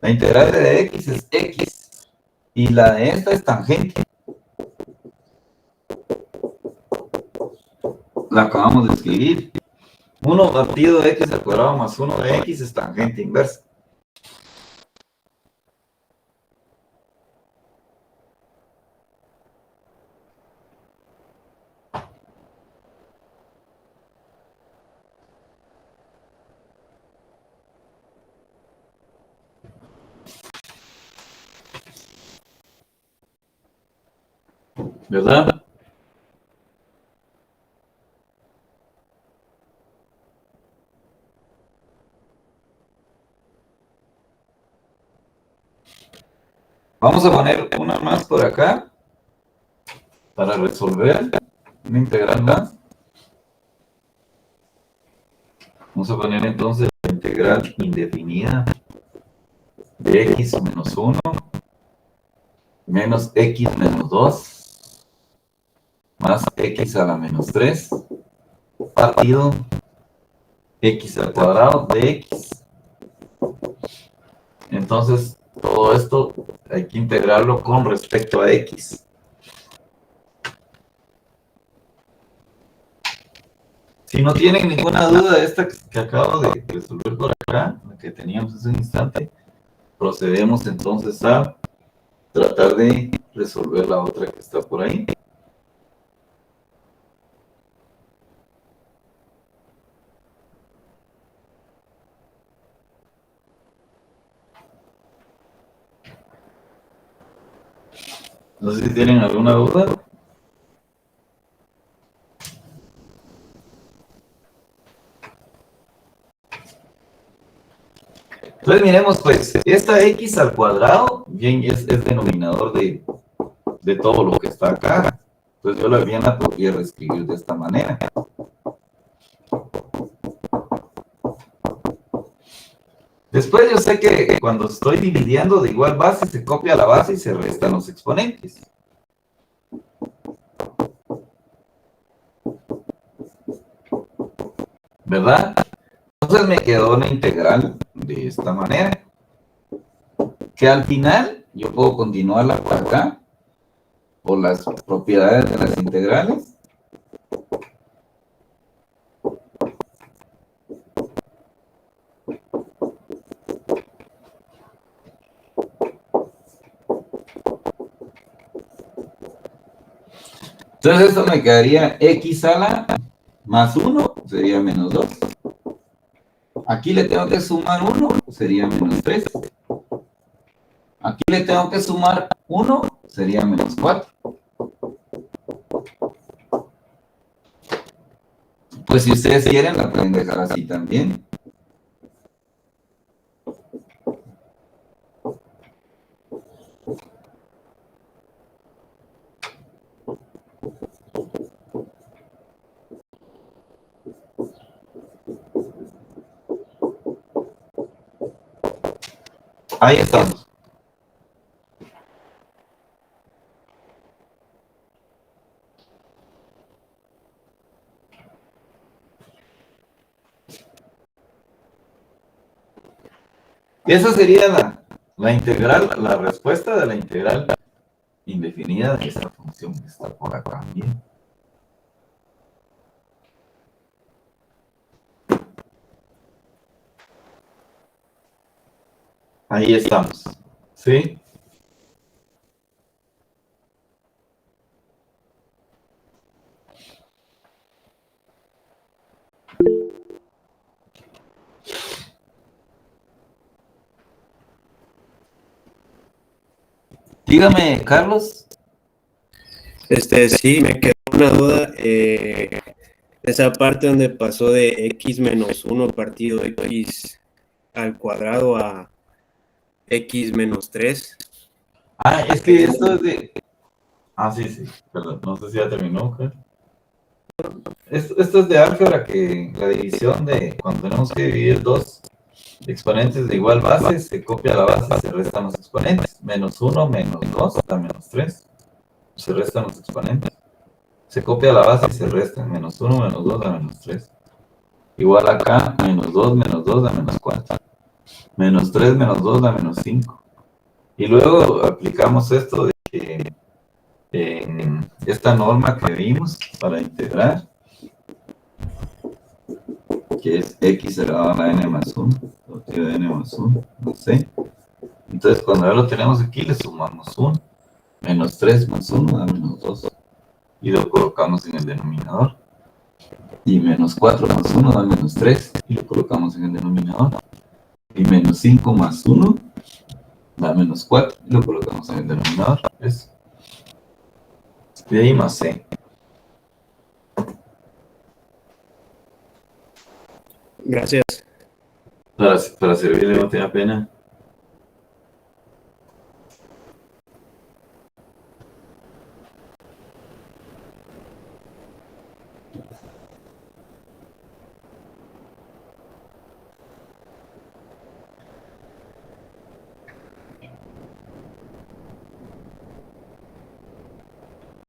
La integral de dx es x y la de esta es tangente. La acabamos de escribir. 1 partido de x al cuadrado más 1 de x es tangente inversa. ¿Verdad? Vamos a poner una más por acá para resolver una integral más. Vamos a poner entonces la integral indefinida de x menos 1 menos x menos 2 más x a la menos 3 partido x al cuadrado de x. Entonces, todo esto hay que integrarlo con respecto a x. Si no tienen ninguna duda de esta que acabo de resolver por acá, la que teníamos hace un instante, procedemos entonces a tratar de resolver la otra que está por ahí. No sé si tienen alguna duda. Entonces miremos pues, esta x al cuadrado bien es denominador de todo lo que está acá. Entonces yo la bien la podría reescribir de esta manera. Después yo sé que cuando estoy dividiendo de igual base, se copia la base y se restan los exponentes. ¿Verdad? Entonces me quedó una integral de esta manera. Que al final yo puedo continuarla por acá, por las propiedades de las integrales. Entonces esto me quedaría x a la más 1, sería menos 2. Aquí le tengo que sumar 1, sería menos 3. Aquí le tengo que sumar 1, sería menos 4. Pues si ustedes quieren, la pueden dejar así también. Ahí estamos. Esa sería la integral, la respuesta de la integral indefinida de esta función que está por acá. Bien. Ahí estamos. ¿Sí? Dígame, Carlos. Sí, me quedó una duda. Esa parte donde pasó de x menos 1 partido x al cuadrado a x menos 3. Ah, es que esto es de... Ah, sí, sí. Perdón, no sé si ya terminó. ¿Okay? Esto es de álgebra, que la división de cuando tenemos que dividir dos exponentes de igual base, se copia la base y se restan los exponentes. Menos 1, menos 2, da menos 3. Se restan los exponentes. Se copia la base y se restan. Menos 1, menos 2, da menos 3. Igual acá, menos 2 da menos 4. Menos 3 menos 2 da menos 5. Y luego aplicamos esto de que esta norma que vimos para integrar, que es x elevado a la n más 1, partido de n más 1, no sé. Entonces, cuando ya lo tenemos aquí, le sumamos 1. Menos 3 más 1 da menos 2. Y lo colocamos en el denominador. Y menos 4 más 1 da menos 3. Y lo colocamos en el denominador. Y menos 5 más 1 da menos 4. Y lo colocamos en el denominador. Eso. De ahí más c. Gracias. Para servirle, no tenga pena.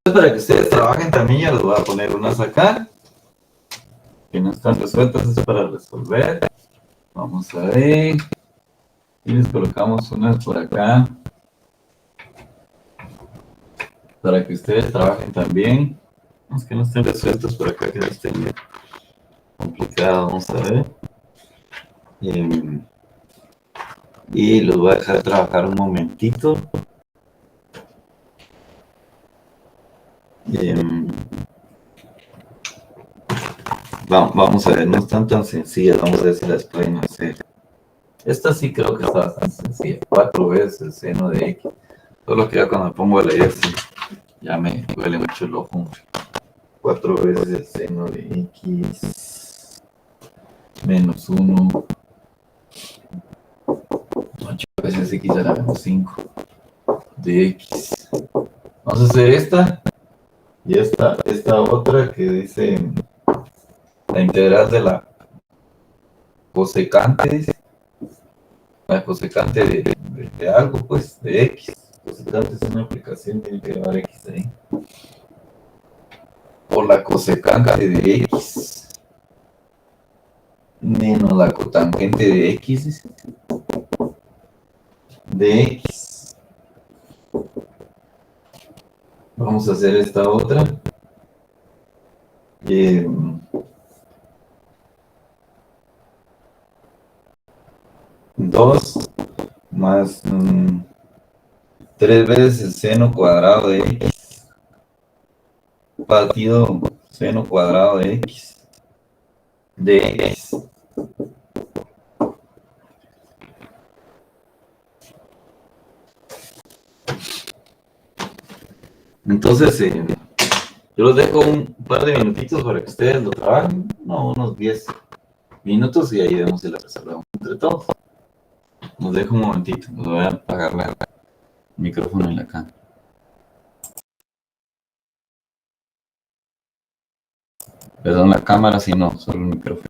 Para que ustedes trabajen también, ya les voy a poner unas acá. Que no están resueltas, es para resolver. Vamos a ver. Y les colocamos unas por acá. Para que ustedes trabajen también. Los que no estén resueltos por acá, que no estén complicados, vamos a ver. Y los voy a dejar trabajar un momentito. Vamos a ver, no están tan sencillas, vamos a ver si las pueden hacer. Esta sí creo que está bastante sencilla. 4 veces el seno de x. Solo que ya cuando me pongo a leer, sí, ya me duele mucho el ojo. 4 veces el seno de x menos 1. 8 veces x a la menos 5 de x. Vamos a hacer esta y esta otra que dice la integral de la cosecante, dice. La cosecante de algo, pues, de x. Cosecante es una aplicación, tiene que llevar x ahí. O la cosecante de x menos la cotangente de x, dice. De x. Vamos a hacer esta otra. 2 más 3 veces el seno cuadrado de x partido seno cuadrado de x de x. Entonces, yo los dejo un par de minutitos para que ustedes lo trabajen, no, unos 10 minutos y ahí vemos si la resolvemos entre todos. Los dejo un momentito, les voy a apagar el micrófono en la cámara. Perdón, la cámara, si no, solo el micrófono.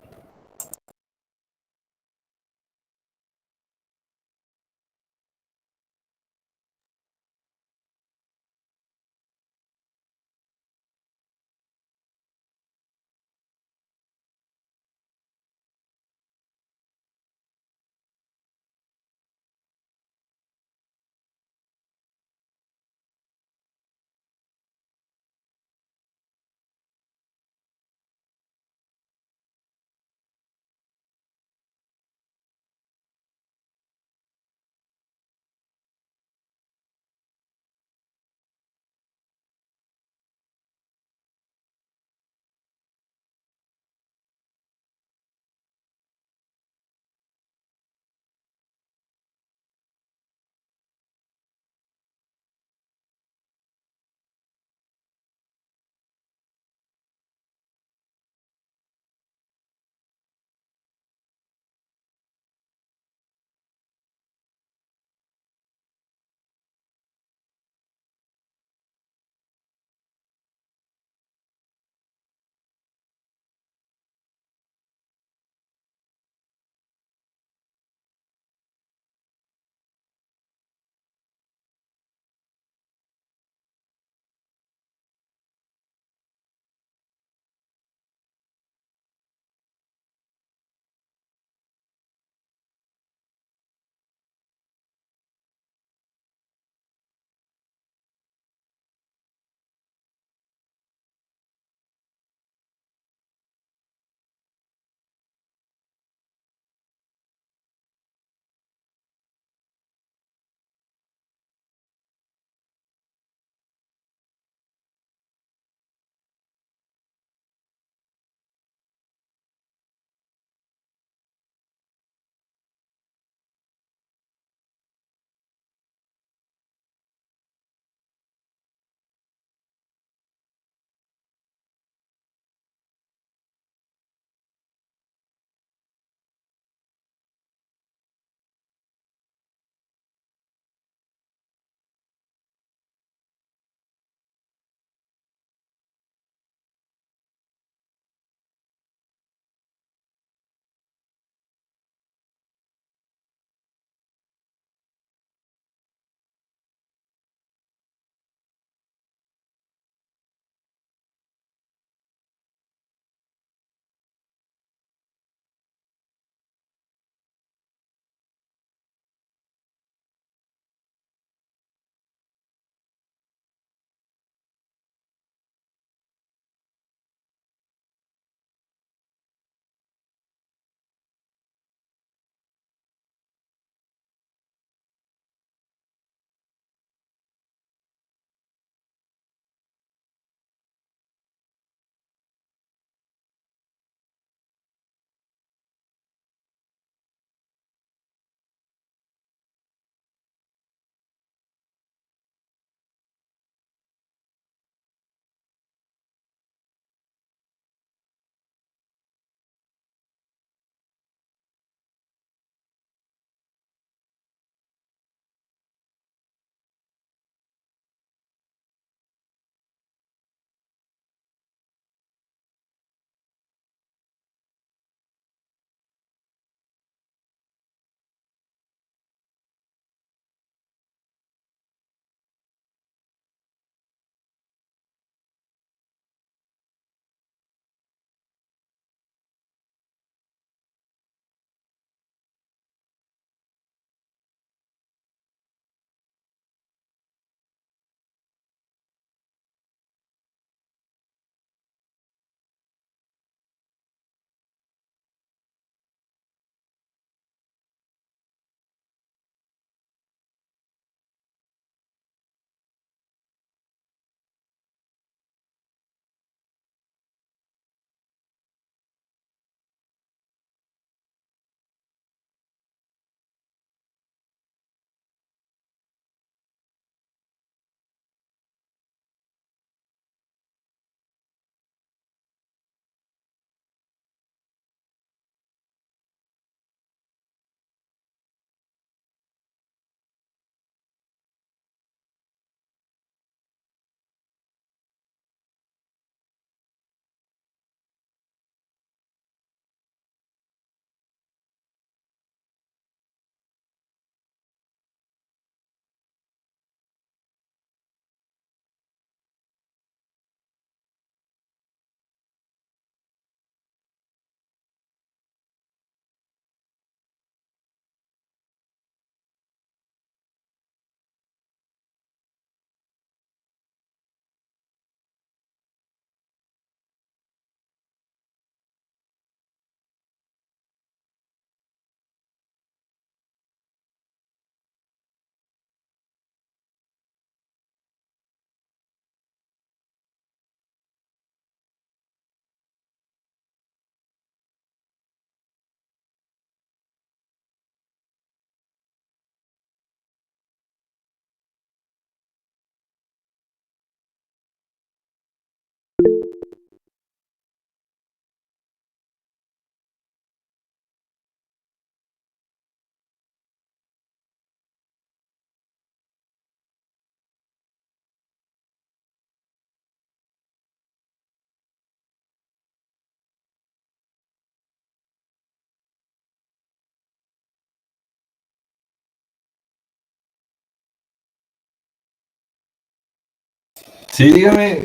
Sí, dígame.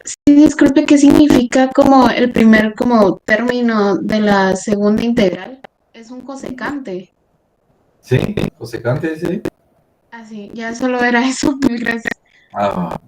Sí, disculpe, ¿qué significa como el primer como término de la segunda integral? Es un cosecante. Sí, cosecante, sí. Así, ya solo era eso. Mil gracias. Ah,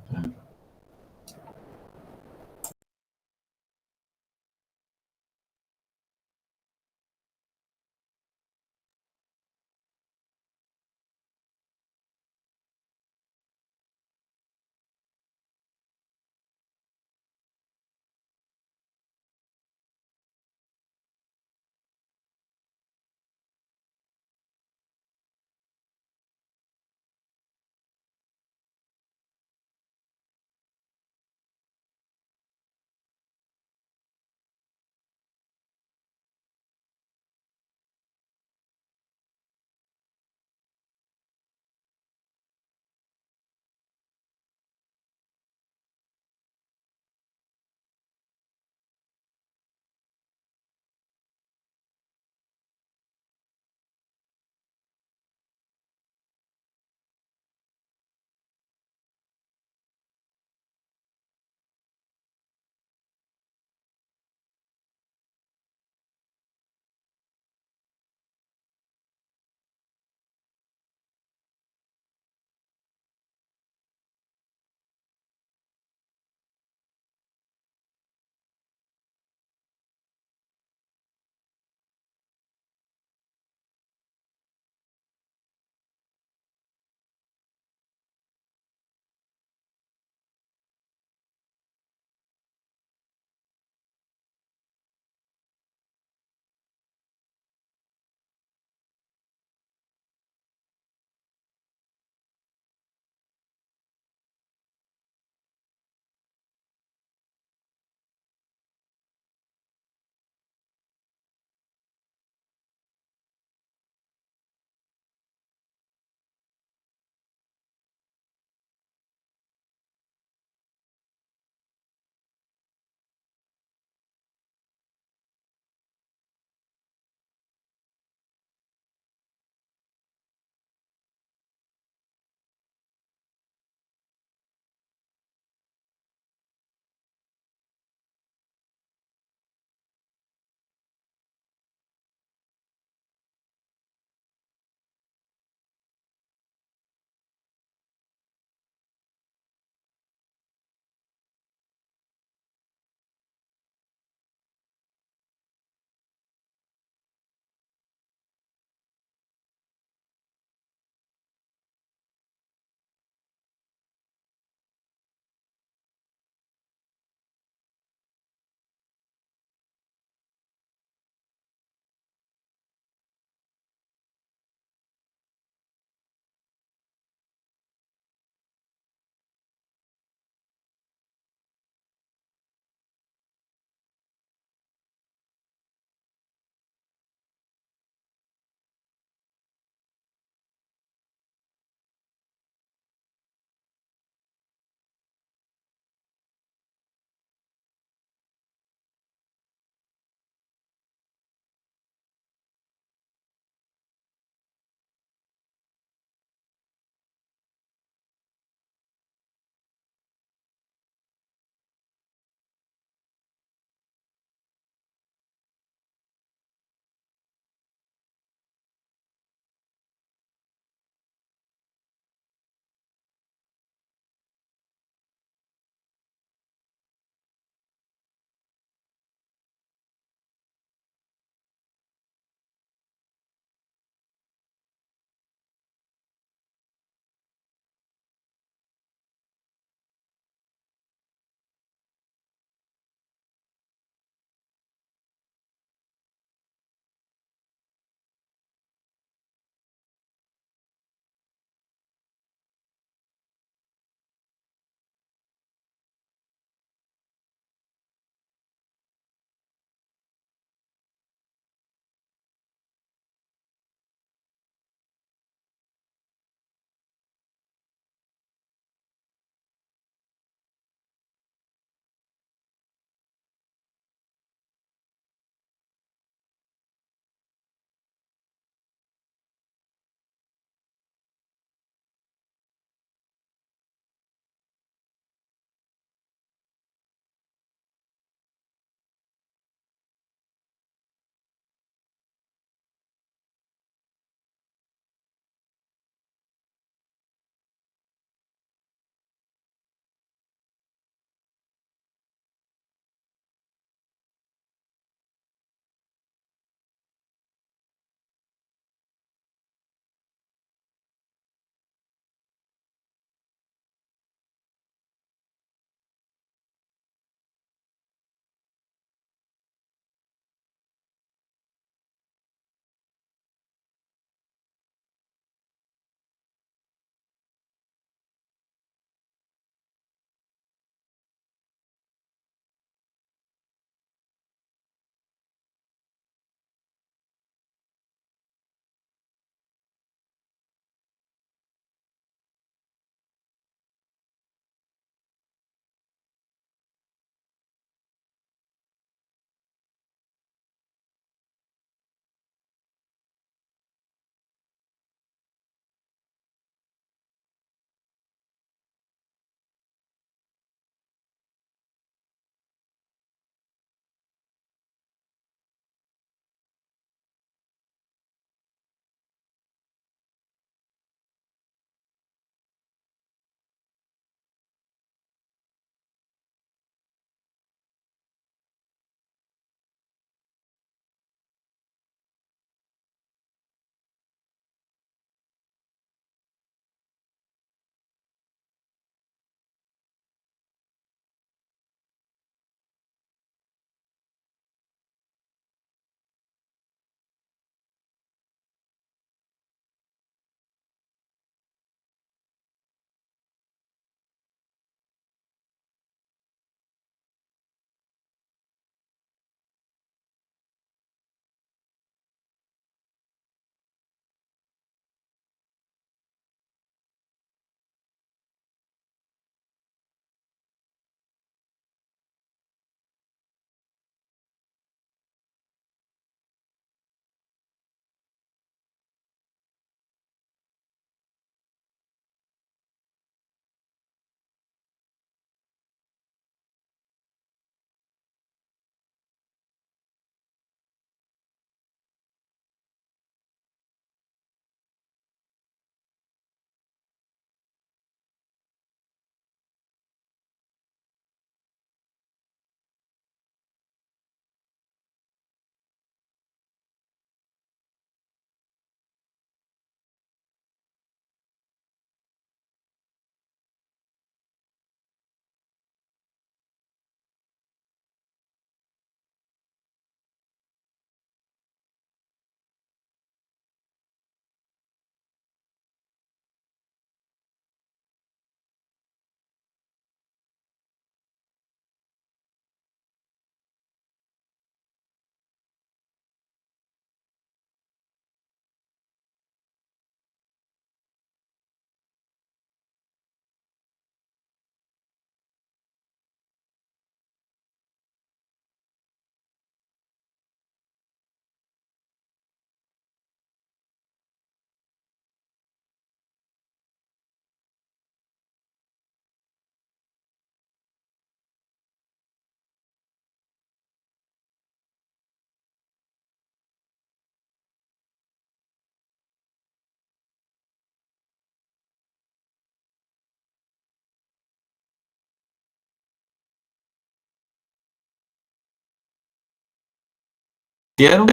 ¿Hicieron?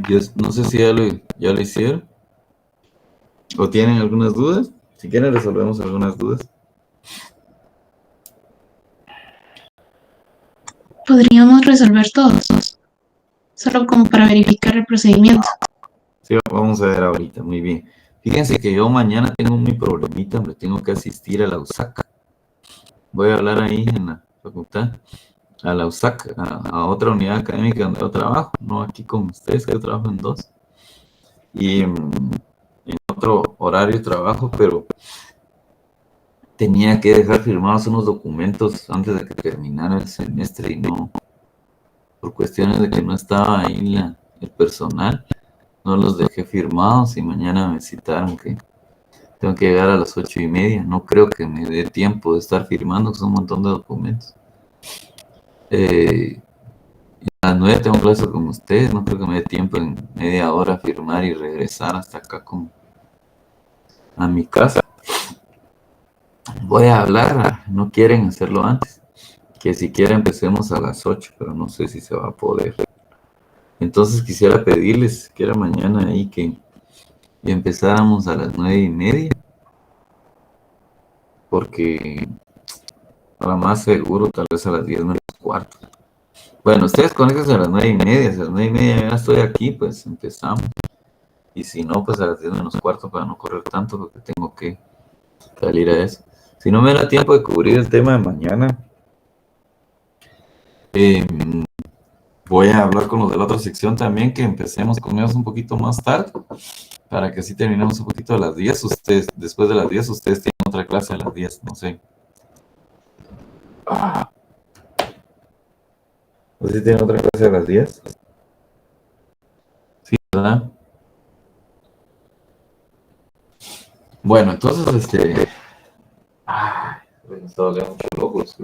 Yo no sé si ya lo hicieron. ¿O tienen algunas dudas? Si quieren resolvemos algunas dudas. Podríamos resolver todos, solo como para verificar el procedimiento. Sí, vamos a ver ahorita, muy bien. Fíjense que yo mañana tengo mi problemita, hombre, tengo que asistir a la USAC. Voy a hablar ahí en la facultad, a la USAC, a otra unidad académica donde yo trabajo, no aquí con ustedes, que yo trabajo en dos. Y en otro horario de trabajo, pero tenía que dejar firmados unos documentos antes de que terminara el semestre y no, por cuestiones de que no estaba ahí el personal, no los dejé firmados y mañana me citaron que tengo que llegar a las 8:30. No creo que me dé tiempo de estar firmando, que son un montón de documentos. A las 9 tengo clase con ustedes, no creo que me dé tiempo en media hora firmar y regresar hasta acá a mi casa. Voy a hablar, no quieren hacerlo antes, que siquiera empecemos a las 8, pero no sé si se va a poder. Entonces quisiera pedirles que era mañana ahí que empezáramos a las 9:30, porque para más seguro tal vez a las 10 menos cuarto. Bueno, ustedes conéctense a las 9:30, si a las 9:30 ya estoy aquí, pues empezamos. Y si no, pues a las 10 menos cuarto para no correr tanto, porque tengo que salir a eso. Si no me da tiempo de cubrir el tema de mañana, voy a hablar con los de la otra sección también, que empecemos con ellos un poquito más tarde, para que así terminemos un poquito a las 10. Ustedes, después de las 10, ustedes tienen otra clase a las 10, no sé. ¿Ustedes tienen otra clase a las 10? Sí, ¿verdad? Bueno, entonces, me está doliendo mucho el ojo, ¿sí?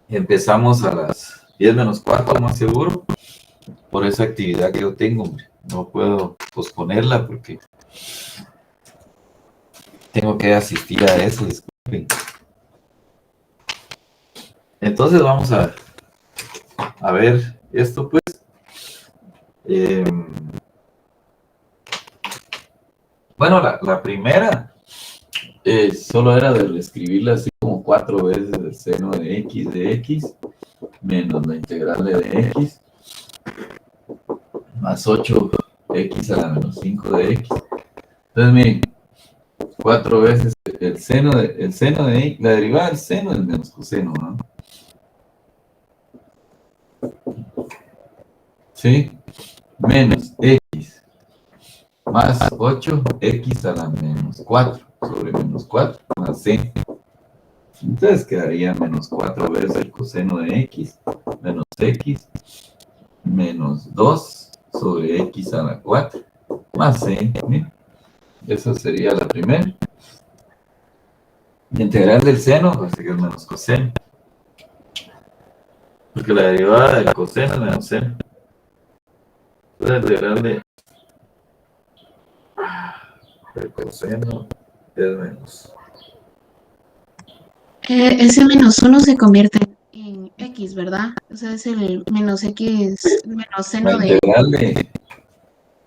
Empezamos a las 10 menos cuarto, más seguro, por esa actividad que yo tengo, hombre. No puedo posponerla porque tengo que asistir a eso, disculpen. Entonces vamos a ver esto, pues. Bueno, la primera solo era de escribirla así como 4 veces el seno de x menos la integral de x más 8x a la menos 5 de x. Entonces, miren, 4 veces el seno de x, la derivada del seno es menos coseno, ¿no? ¿Sí? Menos x más 8x a la menos 4 sobre menos 4 más c. Entonces quedaría menos 4 veces el coseno de x menos x menos 2 sobre x a la 4 más c. ¿Bien? Esa sería la primera. La integral del seno, pues que es menos coseno. Porque la derivada del coseno es menos seno. La integral del coseno es menos. Ese menos 1 se convierte en x, ¿verdad? O sea, es el menos x, menos seno de x.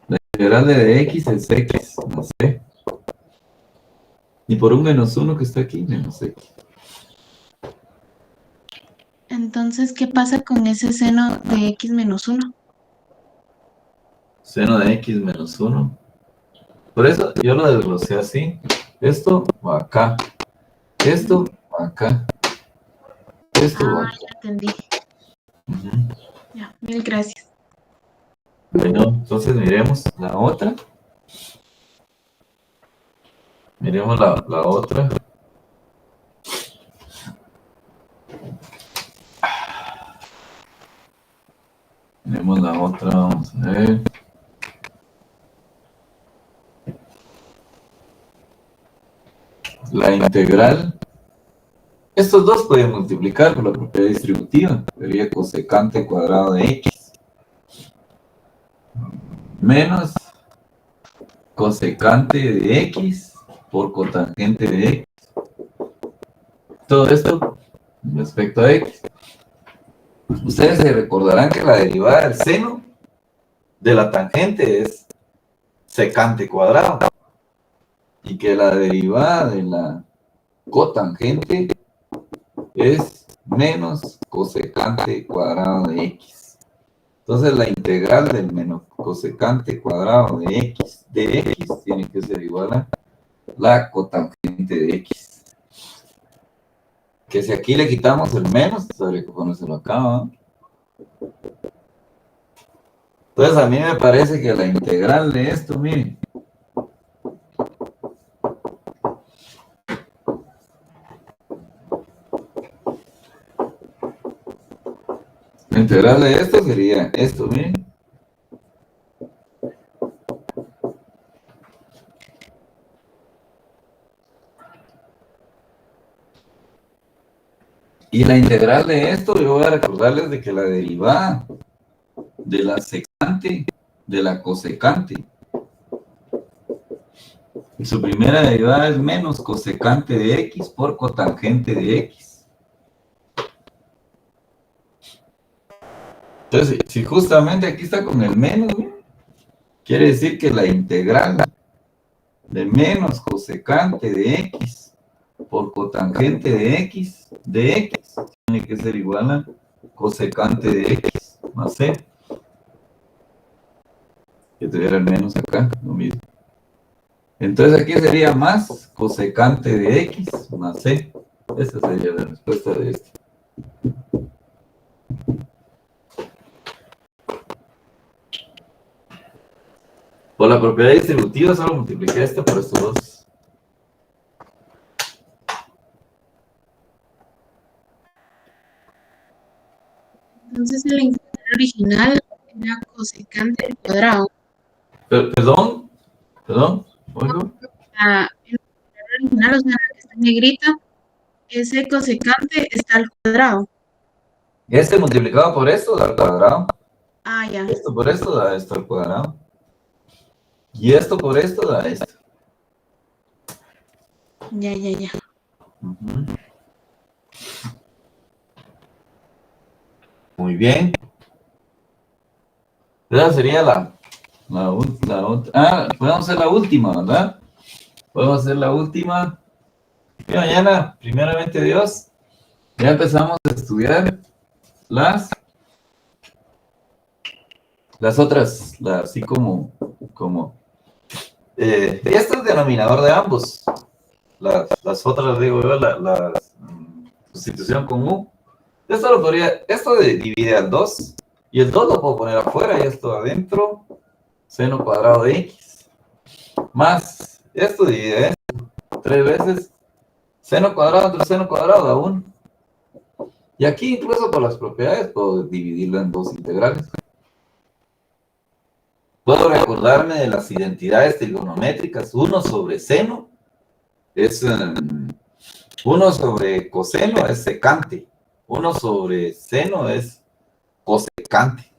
La integral de x es x más c. Y por un menos 1 que está aquí, menos x. Entonces, ¿qué pasa con ese seno de x menos 1? Seno de x menos 1. Por eso yo lo desglosé así. Esto va acá. Esto va acá. Esto va acá. Ya entendí. Uh-huh. Ya, mil gracias. Bueno, entonces miremos la otra. Miremos la otra. Miremos la otra, vamos a ver. La integral. Estos dos pueden multiplicar por la propiedad distributiva. Sería cosecante cuadrado de x menos cosecante de x por cotangente de x. Todo esto respecto a X. Ustedes se recordarán que la derivada del seno de la tangente es secante cuadrado y que la derivada de la cotangente es menos cosecante cuadrado de X. Entonces la integral del menos cosecante cuadrado de X tiene que ser igual a la cotangente de X. Que si aquí le quitamos el menos, habría que ponérselo acá, ¿no? Entonces a mí me parece que la integral de esto, miren, la integral de esto sería esto, miren. Y la integral de esto, yo voy a recordarles de que la derivada de la secante de la cosecante, su primera derivada es menos cosecante de X por cotangente de X. Entonces, si justamente aquí está con el menos, miren, quiere decir que la integral de menos cosecante de X por cotangente de X tiene que ser igual a cosecante de X más C. Que tuviera el menos acá, lo mismo. Entonces aquí sería más cosecante de X más C. Esa sería la respuesta de esto. Por la propiedad distributiva solo multipliqué esto por estos dos. Entonces el integral original era cosecante al cuadrado. Perdón, oigo. El integral original, o sea, la que está en negrita, ese cosecante está al cuadrado. Este multiplicado por esto da al cuadrado. Ah, ya. Esto por esto da esto al cuadrado. Y esto por esto da esto. Ya, ya, ya. Ujú. Muy bien. Esa sería podemos hacer la última, ¿verdad? Podemos hacer la última. Y mañana, primeramente Dios, ya empezamos a estudiar las otras, así este es denominador de ambos. Las otras, digo yo, sustitución con U. Esto divide al 2, y el 2 lo puedo poner afuera, y esto adentro, seno cuadrado de X, más, esto divide esto, 3 veces, seno cuadrado entre seno cuadrado da 1. Y aquí incluso por las propiedades puedo dividirlo en dos integrales. Puedo recordarme de las identidades trigonométricas. 1 sobre seno es 1 sobre coseno es secante. 1 sobre seno es cosecante.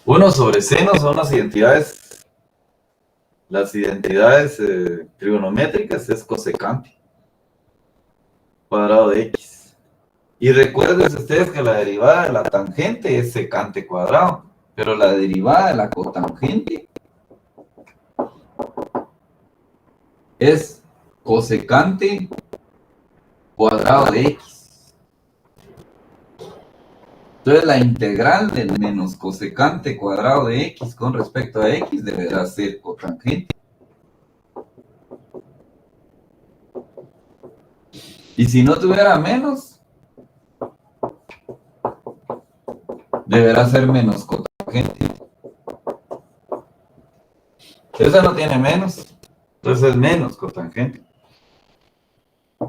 Uno sobre seno son las identidades trigonométricas es cosecante cuadrado de X. Y recuerden ustedes que la derivada de la tangente es secante cuadrado, pero la derivada de la cotangente es cosecante cuadrado de X. Entonces la integral del menos cosecante cuadrado de X con respecto a X deberá ser cotangente. Y si no tuviera menos, deberá ser menos cotangente. Esa no tiene menos, entonces es menos cotangente.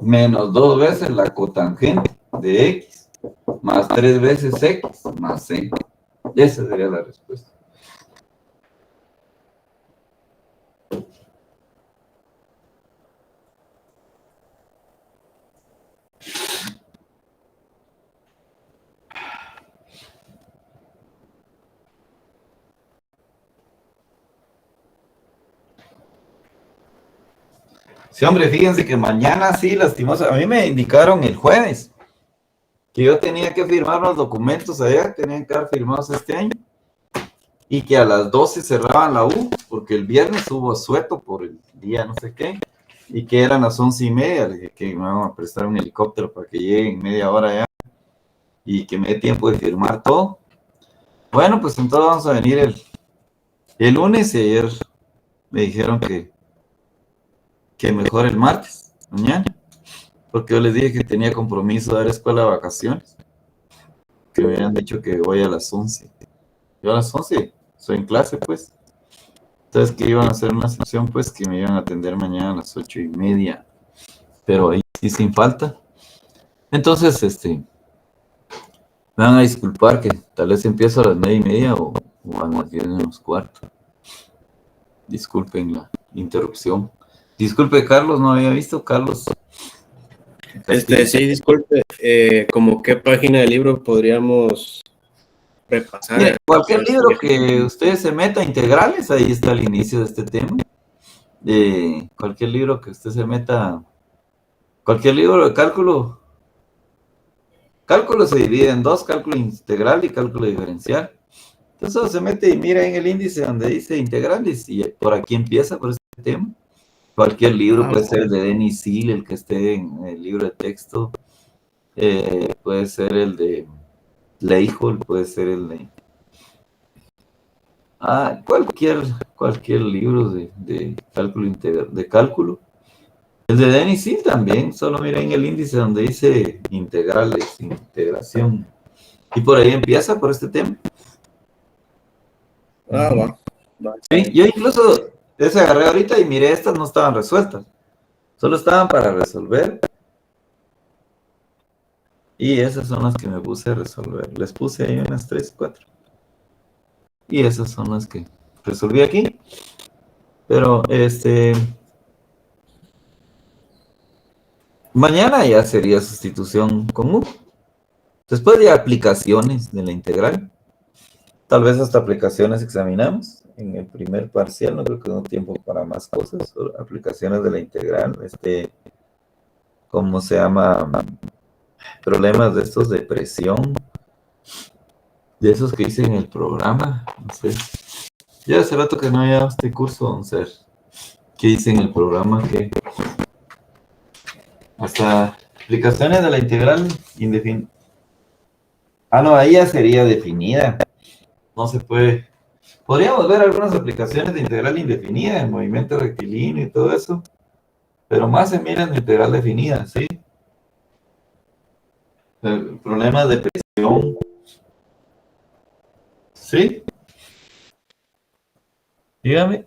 Menos 2 veces la cotangente de X, más 3 veces X, más C. Esa sería la respuesta. Sí, hombre, fíjense que mañana sí, lastimosa. A mí me indicaron el jueves que yo tenía que firmar los documentos allá, tenían que estar firmados este año, y que a las 12 cerraban la U, porque el viernes hubo asueto por el día no sé qué, y que eran las 11:30, le dije que me van a prestar un helicóptero para que llegue en media hora allá, y que me dé tiempo de firmar todo. Bueno, pues entonces vamos a venir el lunes, y ayer me dijeron que mejor el martes, mañana, porque yo les dije que tenía compromiso de dar escuela de vacaciones, que me habían dicho que voy a las 11. Yo a las 11 soy en clase, pues. Entonces que iban a hacer una sección, pues, que me iban a atender mañana a las 8:30, pero ahí sí sin falta. Entonces, me van a disculpar que tal vez empiezo a las 9:30 o a las 10:15. Disculpen la interrupción. Disculpe, Carlos, no había visto, Carlos. Sí, disculpe, ¿como qué página del libro podríamos repasar? Mire, cualquier libro que usted se meta, integrales, ahí está el inicio de este tema. Cualquier libro que usted se meta, cualquier libro de cálculo. Cálculo se divide en dos, cálculo integral y cálculo diferencial. Entonces se mete y mira en el índice donde dice integrales y por aquí empieza por este tema. Cualquier libro puede ser el de Denis Seal, el que esté en el libro de texto, puede ser el de Leijold, puede ser el de cualquier libro de cálculo integral, de cálculo. El de Denis Seal también, solo mira en el índice donde dice integrales, integración. Y por ahí empieza por este tema. Va. Sí, yo incluso ese agarré ahorita y miré, estas no estaban resueltas. Solo estaban para resolver. Y esas son las que me puse a resolver. Les puse ahí unas 3, 4. Y esas son las que resolví aquí. Pero mañana ya sería sustitución común. Después de aplicaciones de la integral. Tal vez hasta aplicaciones examinamos en el primer parcial. No creo que no tiempo para más cosas. Solo aplicaciones de la integral. ¿Cómo se llama? Problemas de estos de presión. De esos que hice en el programa. No sé. Ya hace rato que no había este curso, don Ser. ¿Qué hice en el programa? Que hasta aplicaciones de la integral indefinida. Ah, no, ahí ya sería definida. No se puede. Podríamos ver algunas aplicaciones de integral indefinida, el movimiento rectilíneo y todo eso. Pero más se mira en integral definida, ¿sí? Problemas de presión. ¿Sí? Dígame.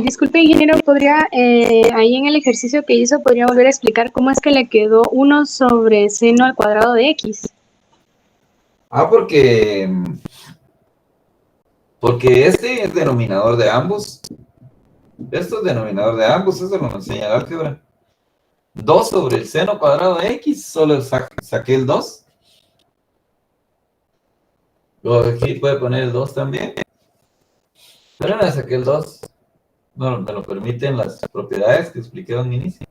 Disculpe, ingeniero, ¿podría, ahí en el ejercicio que hizo, podría volver a explicar cómo es que le quedó 1 sobre seno al cuadrado de x? Porque este es denominador de ambos. Esto es denominador de ambos, eso nos enseña el álgebra. 2 sobre el seno cuadrado de x, solo saqué el 2. Luego aquí puede poner el 2 también. Pero no saqué el 2. No me lo permiten las propiedades que expliqué en un inicio.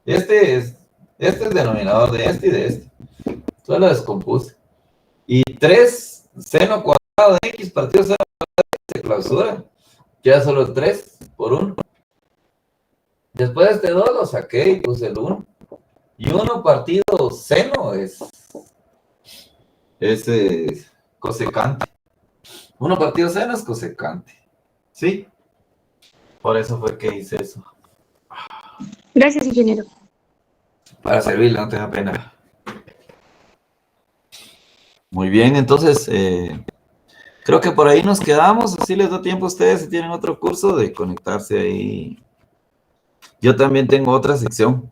Este es denominador de este y de este. Solo lo descompuse. Y 3 seno cuadrado de x partido seno cuadrado de x se clausura. Queda solo 3 por 1. Después de este 2 lo saqué y puse el 1. Y 1 partido seno es cosecante. 1 partido seno es cosecante. ¿Sí? Por eso fue que hice eso. Gracias, ingeniero. Para servirle, no tenga pena. Muy bien, entonces, creo que por ahí nos quedamos. Así les doy tiempo a ustedes si tienen otro curso de conectarse ahí. Yo también tengo otra sección.